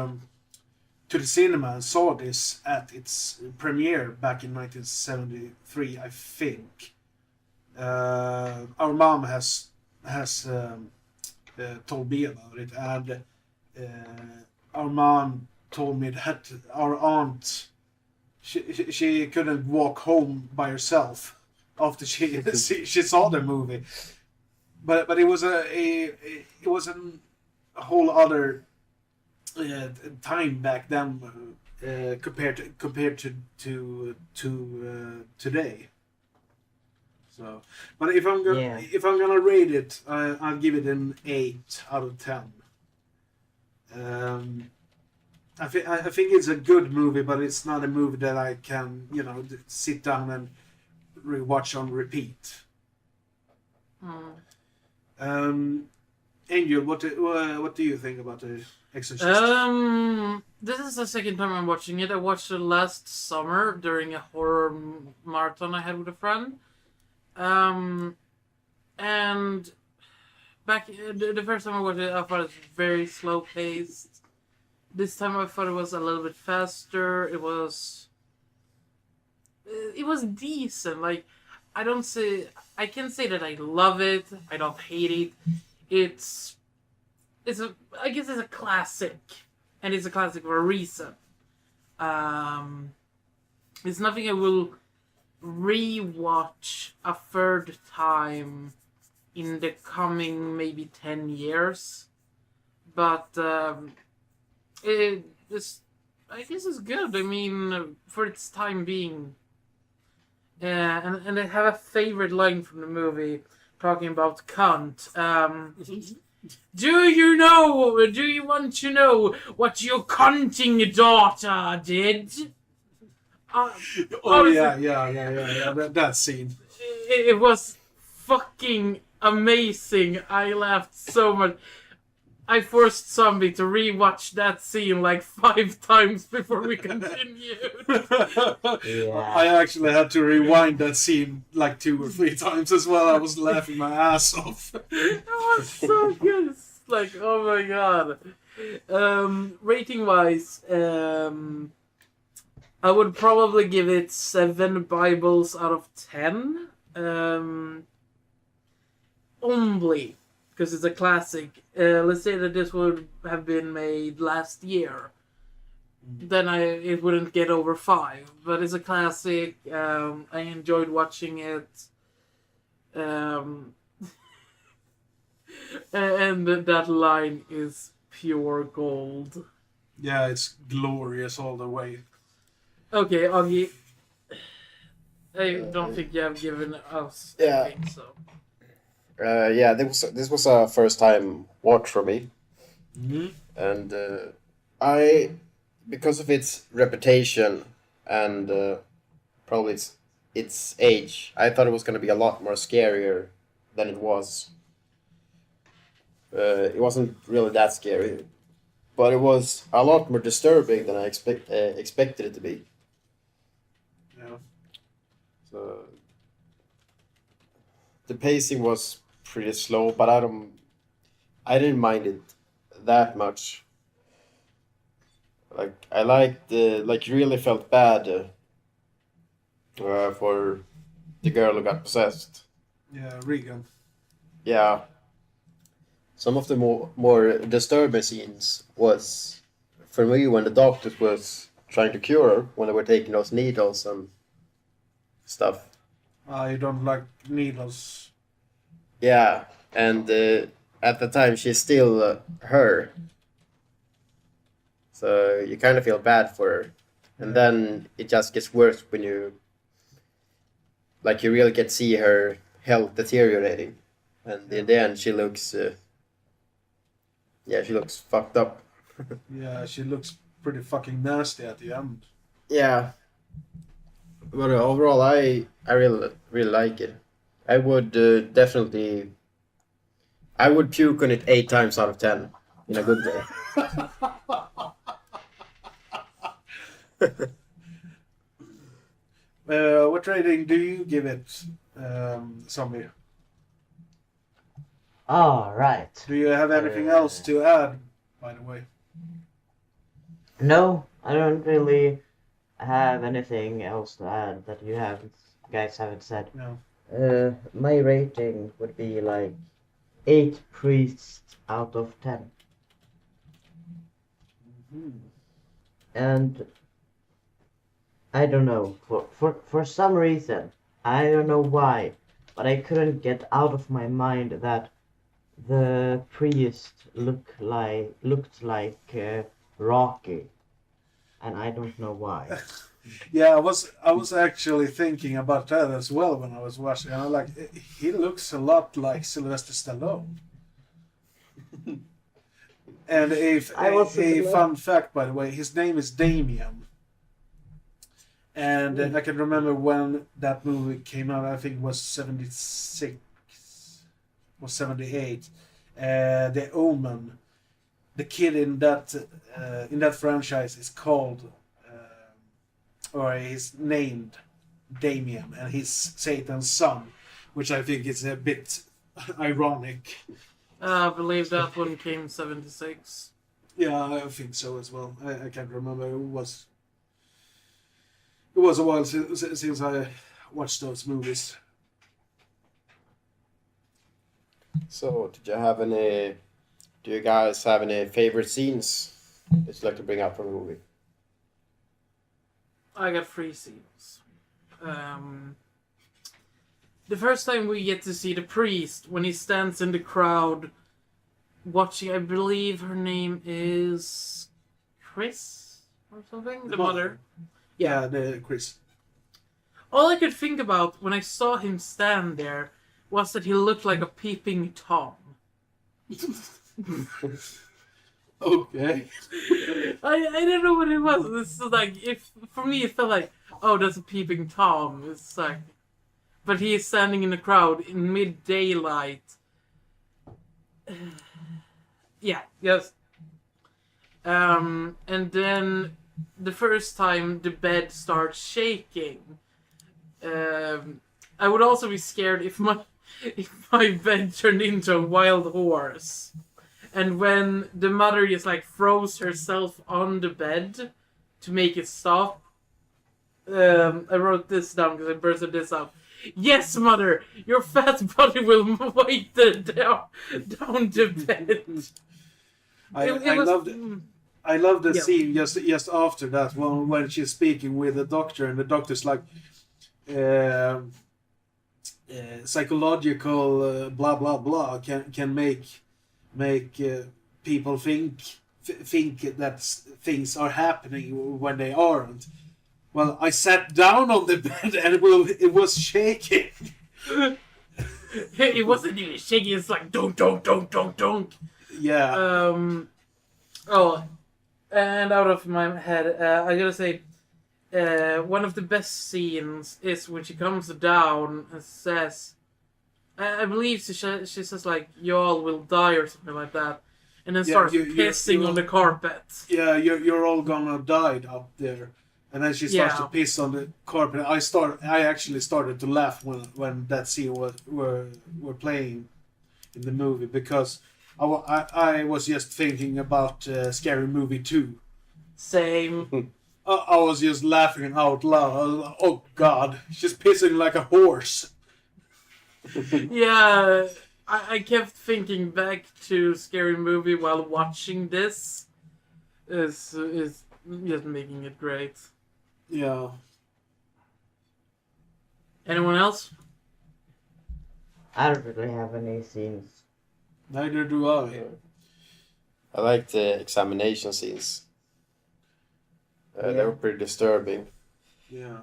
cinema and saw this at its premiere back in 1973, I think. Our mom has told me about it, and our mom told me that our aunt she couldn't walk home by herself after she saw the movie, but it was a whole other time back then compared to today. So, but if I'm gonna rate it, I'll give it an 8 out of 10. I think it's a good movie, but it's not a movie that I can sit down and rewatch on repeat. Angel, what do you think about the Exorcist? This is the second time I'm watching it. I watched it last summer during a horror marathon I had with a friend. And back the first time I watched it, I thought it was very slow paced. This time I thought it was a little bit faster. It was decent. Like, I can say that I love it. I don't hate it. I guess it's a classic, and it's a classic for a reason. It's nothing I will re-watch a third time in the coming maybe 10 years, but I guess it's good. I mean, for its time being. And I have a favorite line from the movie talking about cunt. Do you want to know what your cunting daughter did? That scene. It was fucking amazing. I laughed so much. I forced Zombie to rewatch that scene like 5 times before we continued. I actually had to rewind that scene like 2 or 3 times as well. I was laughing my ass off. It was so good. It's like, oh my god. Rating wise, I would probably give it 7 Bibles out of 10. Only because it's a classic. Let's say that this would have been made last year, then it wouldn't get over 5. But it's a classic. I enjoyed watching it, and that line is pure gold. Yeah, it's glorious all the way. Okay, Ogge. I don't think you have given us anything, so. This was a first time watch for me, and because of its reputation and probably its age, I thought it was going to be a lot more scarier than it was. It wasn't really that scary, but it was a lot more disturbing than I expected it to be. Yeah. So the pacing was pretty slow, but I didn't mind it that much. Like, I liked really felt bad for the girl who got possessed. Yeah, Regan. Yeah. Some of the more disturbing scenes was for me when the doctors was trying to cure her, when they were taking those needles and stuff. You don't like needles. Yeah, and at the time she's still her. So you kind of feel bad for her. And then it just gets worse when you really get to see her health deteriorating. And in the end she looks she looks fucked up. Yeah, she looks pretty fucking nasty at the end. Yeah. But overall I really like it. I would definitely... I would puke on it 8 times out of 10 in a good way. What rating do you give it, Zombie? Alright. Do you have anything else to add, by the way? No, I don't really have anything else to add that you guys haven't said. No. My rating would be like 8 priests out of 10. And I don't know, for some reason, I don't know why, but I couldn't get out of my mind that the priest looked like Rocky, and I don't know why. Yeah, I was actually thinking about that as well when I was watching. I'm like, he looks a lot like Sylvester Stallone. And a fun fact, by the way, his name is Damien. And I can remember when that movie came out. I think it was 76. or 78. The Omen. The kid in that franchise is called, or is named Damien, and he's Satan's son, which I think is a bit ironic. I believe that one came 76. Yeah, I think so as well. I can't remember. It was a while since I watched those movies. So, do you guys have any favorite scenes that you'd like to bring up from the movie? I got 3 scenes. The first time we get to see the priest when he stands in the crowd watching, I believe her name is Chris or something? The mother. Yeah, the Chris. All I could think about when I saw him stand there was that he looked like a peeping Tom. Okay. I don't know what it was. This is like, if for me it felt like, oh, that's a peeping Tom. It's like, but he is standing in the crowd in mid-daylight. Yeah, yes. And then the first time the bed starts shaking, I would also be scared if my bed turned into a wild horse. And when the mother just like throws herself on the bed to make it stop, I wrote this down because I bursted this out. Yes, mother, your fat body will weight down the bed. I love the scene just after that when she's speaking with the doctor, and the doctor's like, psychological blah blah blah can make people think that things are happening when they aren't. Well, I sat down on the bed and it was shaking. It wasn't even shaking. It's like don't. Yeah. Oh, and out of my head, I gotta say, one of the best scenes is when she comes down and says, I believe she says like, "Y'all will die" or something like that, and then starts pissing on the carpet. Yeah, you're all gonna die up there, and then she starts to piss on the carpet. I actually started to laugh when that scene were playing in the movie, because I was just thinking about Scary Movie 2. Same. I was just laughing out loud. I was like, oh God, she's pissing like a horse. Yeah, I kept thinking back to Scary Movie while watching this. Is just making it great. Yeah. Anyone else? I don't really have any scenes. Neither do I. I like the examination scenes. They were pretty disturbing. Yeah.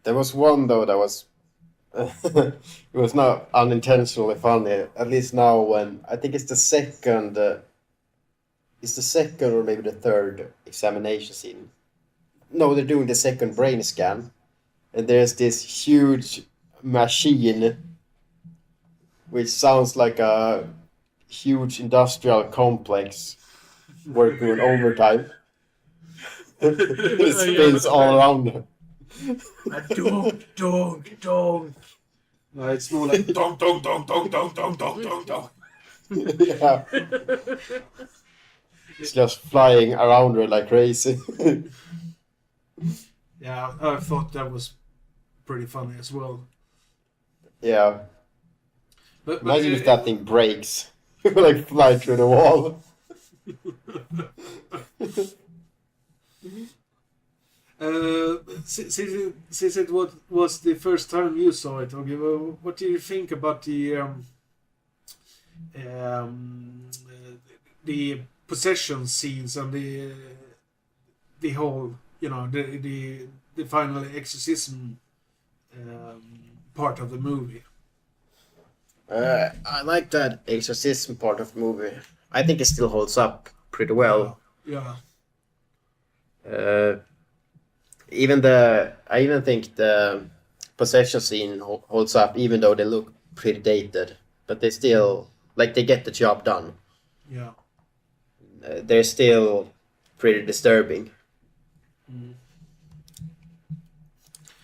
There was one though that was it was not unintentionally funny. At least now, when I think it's the second or maybe the third examination scene. No, they're doing the second brain scan, and there's this huge machine, which sounds like a huge industrial complex working on overtime. It spins all around them. Dong. No, it's more like dong dong dong dong dong dong dong dong dong. Yeah. It's just flying around her like crazy. Yeah, I thought that was pretty funny as well. Yeah. But Imagine if that thing breaks. Like fly through the wall. Since it was the first time you saw it, Ogge, what do you think about the possession scenes and the whole, the final exorcism part of the movie? I like that exorcism part of the movie. I think it still holds up pretty well. Yeah. I even think the possession scene holds up, even though they look pretty dated. but they still like they get the job done. Yeah. They're still pretty disturbing. Mm.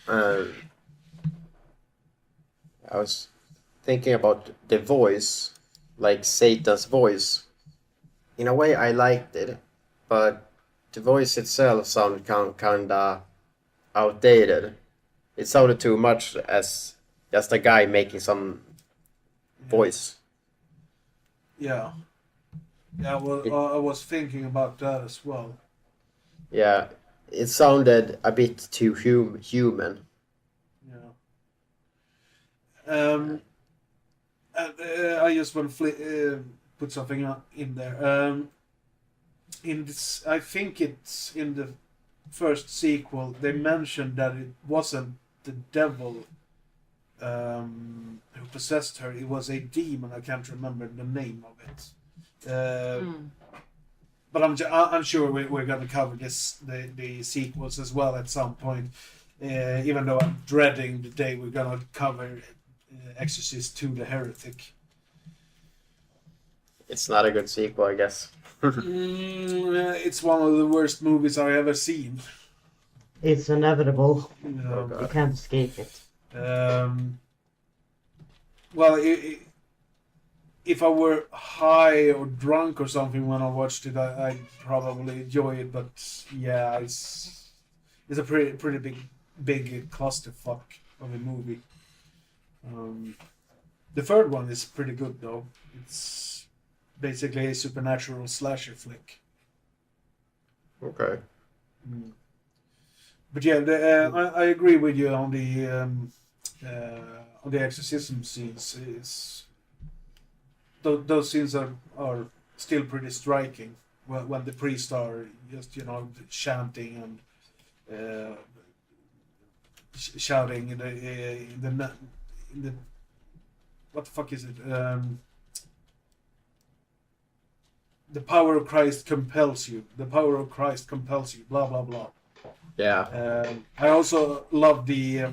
I was thinking about the voice, like Satan's voice. In a way, I liked it, but the voice itself sounded kinda outdated. It sounded too much as just a guy making some voice. Yeah. Yeah, well, I was thinking about that as well. Yeah, it sounded a bit too human. Yeah. And, I just want to put something in there. In this, I think it's in the first sequel. They mentioned that it wasn't the devil who possessed her. It was a demon. I can't remember the name of it. But I'm sure we're going to cover the sequels as well at some point. Even though I'm dreading the day we're going to cover Exorcist 2: The Heretic. It's not a good sequel, I guess. It's one of the worst movies I've ever seen. It's inevitable. God. You can't escape it. Well, if I were high or drunk or something when I watched it, I'd probably enjoy it. But yeah, it's a pretty big clusterfuck of a movie. The third one is pretty good though. It's basically a supernatural slasher flick. Okay. But yeah, I agree with you on the exorcism scenes. Those scenes are still pretty striking when the priests are just chanting and shouting in the what the fuck is it? The power of Christ compels you. The power of Christ compels you. Blah blah blah. Yeah. I also love the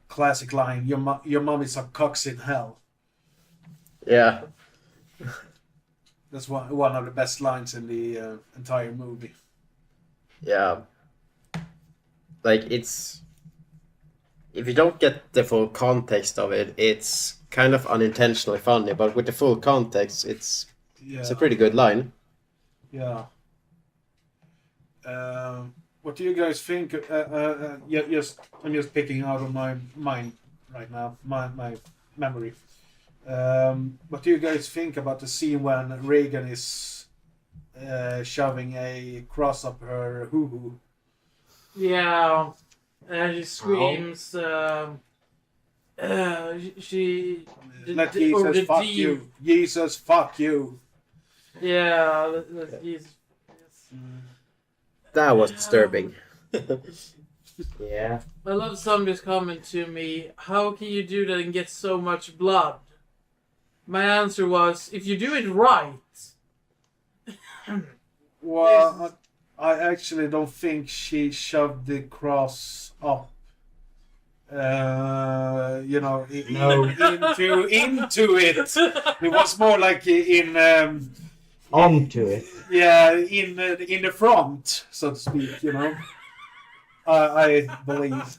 classic line. Your mom is a cox in hell. Yeah. That's one of the best lines in the entire movie. Yeah. Like it's if you don't get the full context of it, it's kind of unintentionally funny, but with the full context, it's a pretty good line. Yeah. What do you guys think? I'm just picking out of my mind right now, my memory. What do you guys think about the scene when Reagan is shoving a cross up her hoo-hoo? Yeah, she screams. She. Let Jesus fuck you. Jesus fuck you. Yeah, Jesus. That was disturbing. Yeah. I love somebody's comment to me. How can you do that and get so much blood? My answer was, if you do it right. Well, I actually don't think she shoved the cross up. Into it. It was more like in Onto it. yeah, in the front, so to speak. I believe.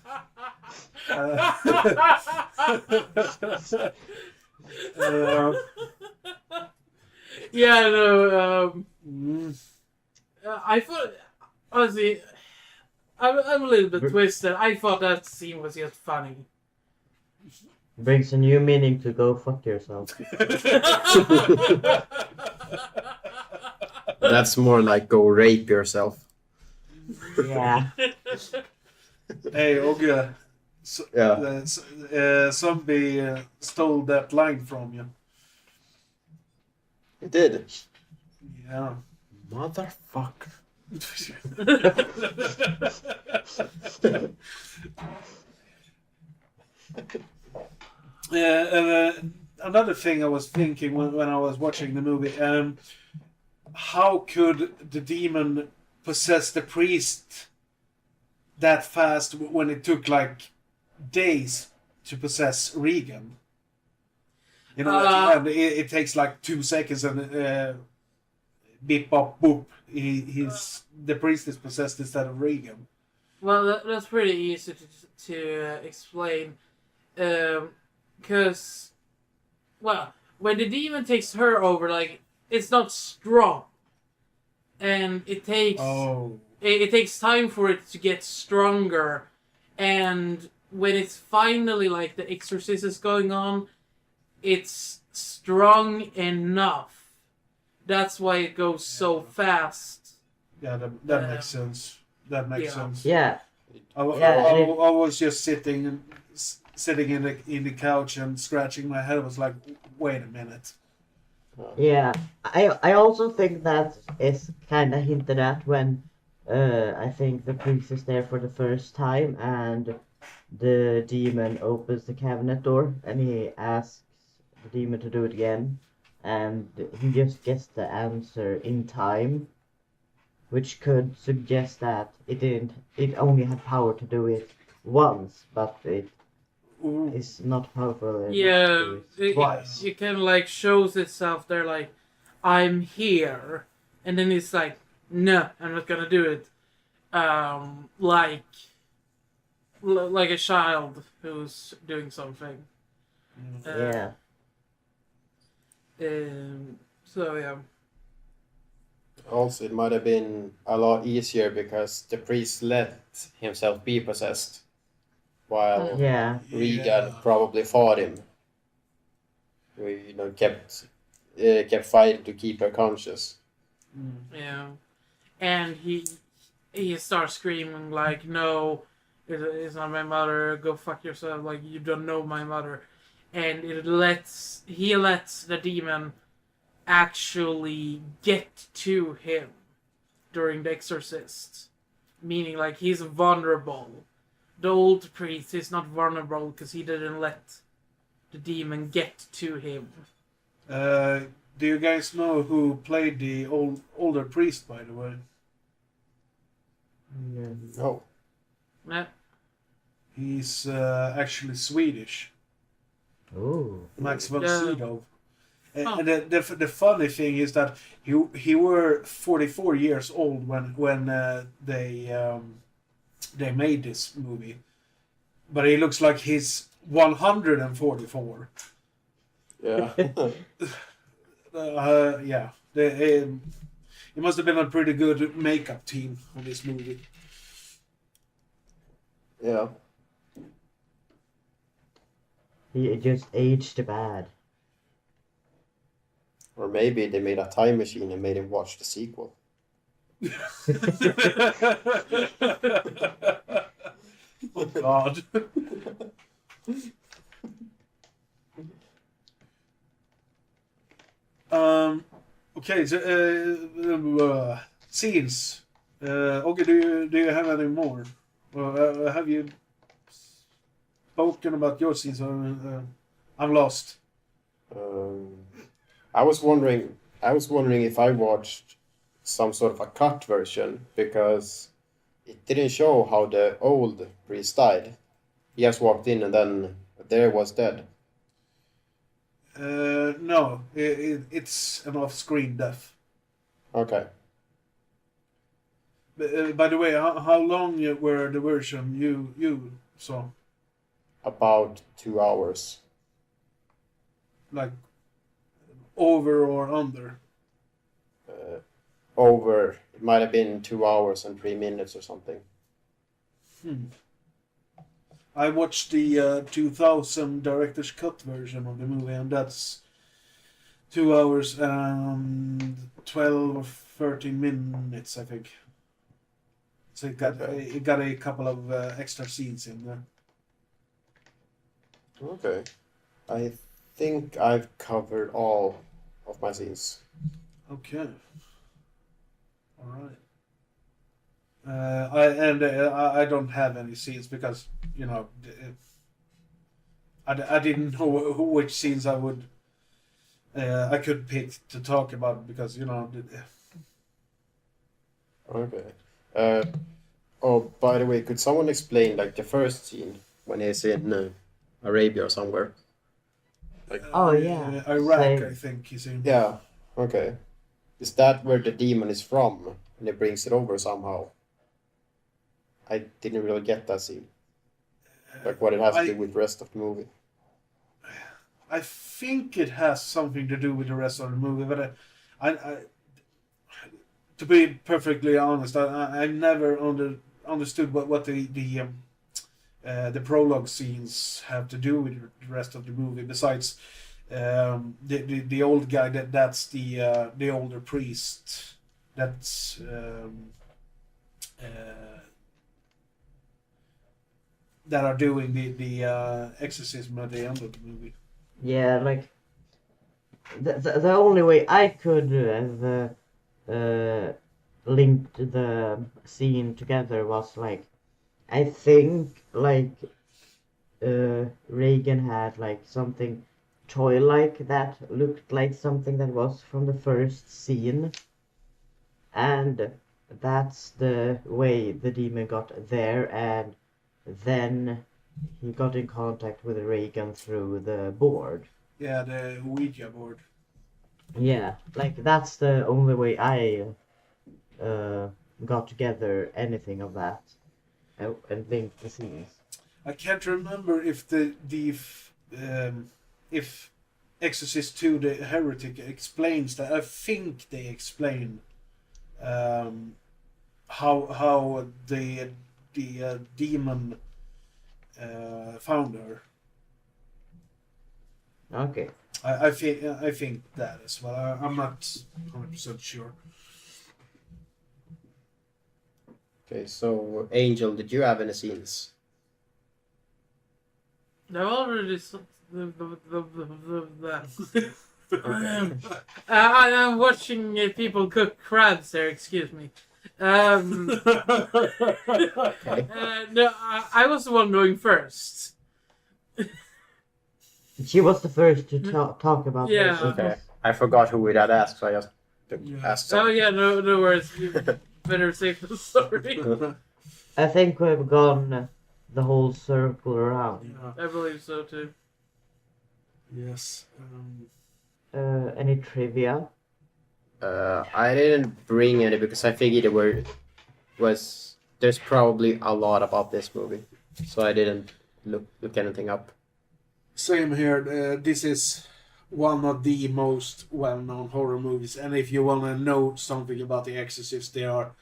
Yeah, no. I thought, honestly, I'm a little bit twisted. I thought that scene was just funny. Brings a new meaning to go fuck yourself. That's more like go rape yourself. Yeah. Hey, Ogge. Yeah. Somebody stole that line from you. It did. Yeah. Motherfucker. Another thing I was thinking when I was watching the movie, how could the demon possess the priest that fast when it took like days to possess Regan. You know, at the end, it takes like 2 seconds and beep bop boop. The priest is possessed instead of Regan. Well, that's pretty easy to explain. Because, well, when the demon takes her over, like, it's not strong. And it takes... It takes time for it to get stronger. And when it's finally, like, the Exorcist is going on, it's strong enough. That's why it goes so fast. Yeah, that makes sense. That makes sense. Yeah. I was just sitting in the couch and scratching my head. I was like, wait a minute. Yeah, I also think that is kind of hinted at when I think the priest is there for the first time and the demon opens the cabinet door and he asks the demon to do it again and he just gets the answer in time, which could suggest that it only had power to do it once, but it is not powerful enough to do it twice. It kind of like shows itself there, like, I'm here, and then it's like, no, I'm not gonna do it. Like a child who's doing something. Yeah. So yeah. Also, it might have been a lot easier because the priest let himself be possessed, while Regan probably fought him. Kept fighting to keep her conscious. Yeah, and he starts screaming like, "No, it's not my mother. Go fuck yourself. Like, you don't know my mother." And he lets the demon actually get to him during the Exorcist, meaning like he's vulnerable. The old priest is not vulnerable because he didn't let the demon get to him. Do you guys know who played the older priest, by the way? No. Yeah. He's actually Swedish. Oh. Max von Sydow. And the funny thing is that he were 44 years old when they made this movie, but he looks like he's 144. Yeah. Yeah. It must have been a pretty good makeup team on this movie. Yeah. He just aged bad. Or maybe they made a time machine and made him watch the sequel. Oh God. Okay, so scenes. Ogge, do you have any more? Have you spoken about your scenes? I'm lost. I was wondering if I watched some sort of a cut version, because it didn't show how the old priest died. He just walked in and then there was dead. No, it's an off-screen death. Okay. By the way, how long were the version you saw? About 2 hours. Like over or under? Over. It might have been 2 hours and 3 minutes or something. I watched the 2000 director's cut version of the movie, and that's 2 hours and 12 or 13 minutes, I think. So it got a couple of extra scenes in there. Okay. I think I've covered all of my scenes. Okay. All right. I don't have any scenes because, you know, I didn't know which scenes I could pick to talk about, because, you know. Okay. Oh, by the way, could someone explain like the first scene when he's in Arabia or somewhere. Oh, yeah. Iraq, Same. I think he's in. Yeah. Okay. Is that where the demon is from? And it brings it over somehow. I didn't really get that scene. Like what it has to do with the rest of the movie. I think it has something to do with the rest of the movie, but I to be perfectly honest, I never understood what the prologue scenes have to do with the rest of the movie. Besides, the old guy that's the older priest. That's that are doing the exorcism at the end of the movie. Yeah, like the only way I could have linked the scene together was like, I think like Reagan had like something toy-like that looked like something that was from the first scene, and that's the way the demon got there, and then he got in contact with Reagan through the board. Yeah, the Ouija board. Yeah, like that's the only way I got together anything of that and linked the scenes. I can't remember if if Exorcist 2 the Heretic explains that. I think they explain how the demon found her. Okay. I think that as well. I'm not 100% sure. Okay, so Angel, did you have any scenes? I've already I'm watching people cook crabs there. Excuse me. No, I was the one going first. She was the first to talk about Yeah. this. Okay. I forgot who we had asked, so I just asked. Oh yeah, no worries. You better safe than sorry. I think we've gone the whole circle around. I believe so too. Yes. Any trivia? I didn't bring any because I figured there's probably a lot about this movie, so I didn't look anything up. Same here. This is one of the most well-known horror movies, and if you want to know something about The Exorcist, there are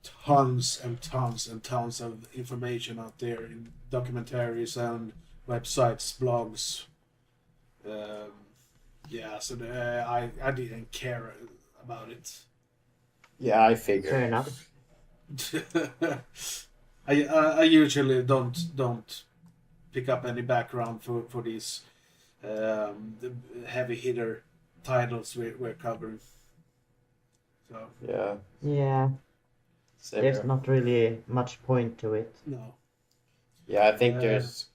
tons and tons and tons of information out there in documentaries and websites, blogs. So I didn't care about it. Yeah, I figured. Fair enough. I usually don't pick up any background for these the heavy hitter titles we're covering. So Yeah. Yeah, Same there's here. not really much point to it. no. Yeah, I think there's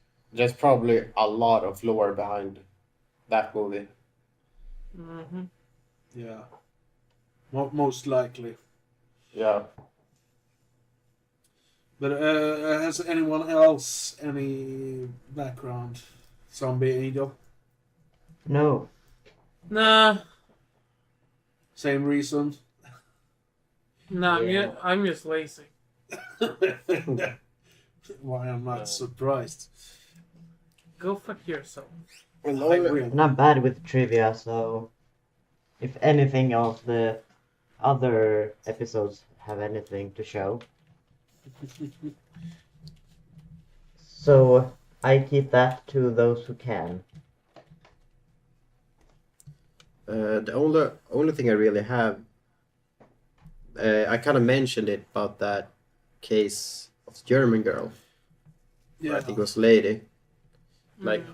probably a lot of lore behind that movie. Mm-hmm. Yeah. Most likely. Yeah. But has anyone else any background? Zombie Angel? No. Nah, Same reason? yeah. I'm just lazy. Why I'm not surprised. Go fuck yourself. Well, I will. And I'm bad with trivia, so if anything of the other episodes have anything to show. So I keep that to those who can. The only thing I really have, I kind of mentioned it about that case of the German girl. Yeah. I think it was Lady. Like,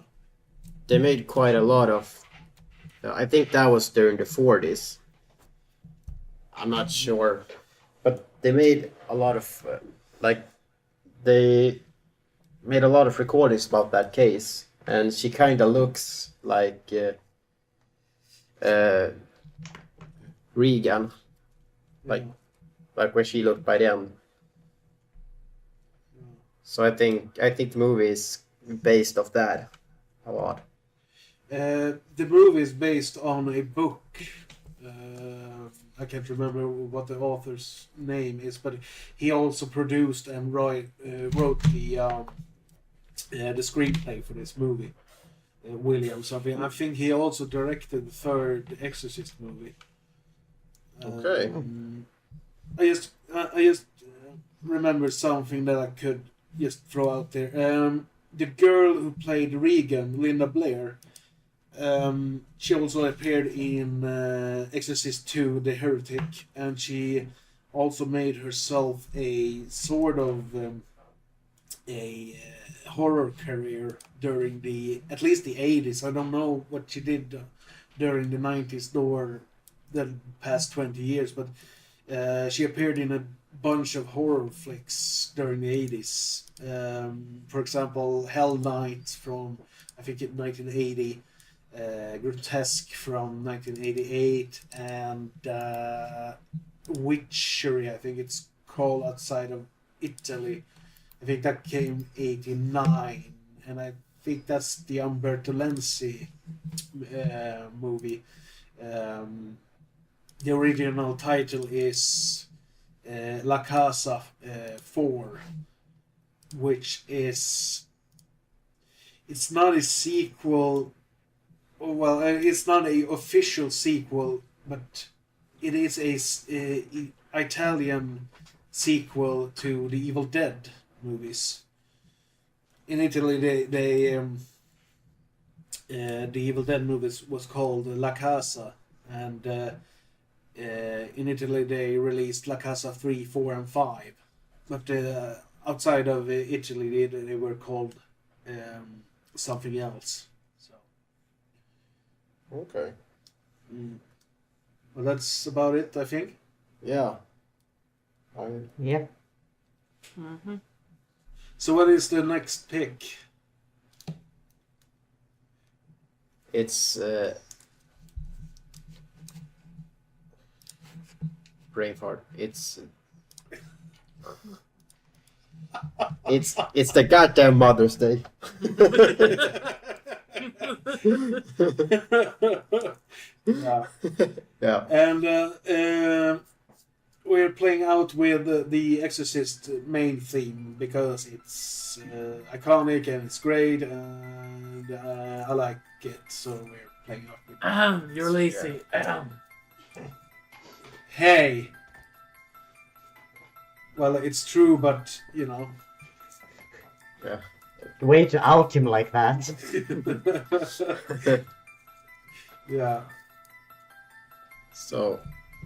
they made quite a lot of. I think that was during the 40s. I'm not sure, but they made a lot of they made a lot of recordings about that case, and she kind of looks like Regan, like where she looked by then. So I think the movie is based off that. How odd. The movie is based on a book. I can't remember what the author's name is, but he also produced and wrote the screenplay for this movie. William something. I think he also directed the third Exorcist movie. Okay. I just remember something that I could just throw out there. The girl who played Regan, Linda Blair, she also appeared in Exorcist 2, The Heretic, and she also made herself a sort of a horror career during at least the 80s. I don't know what she did during the 90s or the past 20 years, but she appeared in a bunch of horror flicks during the 80s. For example, Hell Night from, I think, 1980, Grotesque from 1988, and Witchery, I think it's called, outside of Italy. I think that came 89, and I think that's the Umberto Lenzi movie. The original title is La Casa 4, which is... It's not a sequel. Well, it's not an official sequel, but it is a Italian sequel to the Evil Dead movies. In Italy, the Evil Dead movies was called La Casa, and in Italy they released La Casa 3, 4, and 5. But outside of Italy, they were called something else. So. Okay. Well, that's about it, I think. Yeah. Yep. Mm-hmm. So what is the next pick? It's brain fart. It's the goddamn Mother's Day. Yeah. Yeah. And we're playing out with the Exorcist main theme because it's iconic and it's great, and I like it, so we're playing out with it. You're lazy. Hey! Well, it's true, but, you know. Yeah. The way to out him like that. Yeah. So,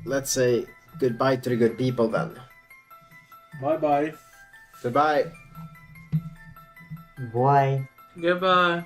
let's say goodbye to the good people then. Bye-bye. Goodbye. Why? Goodbye.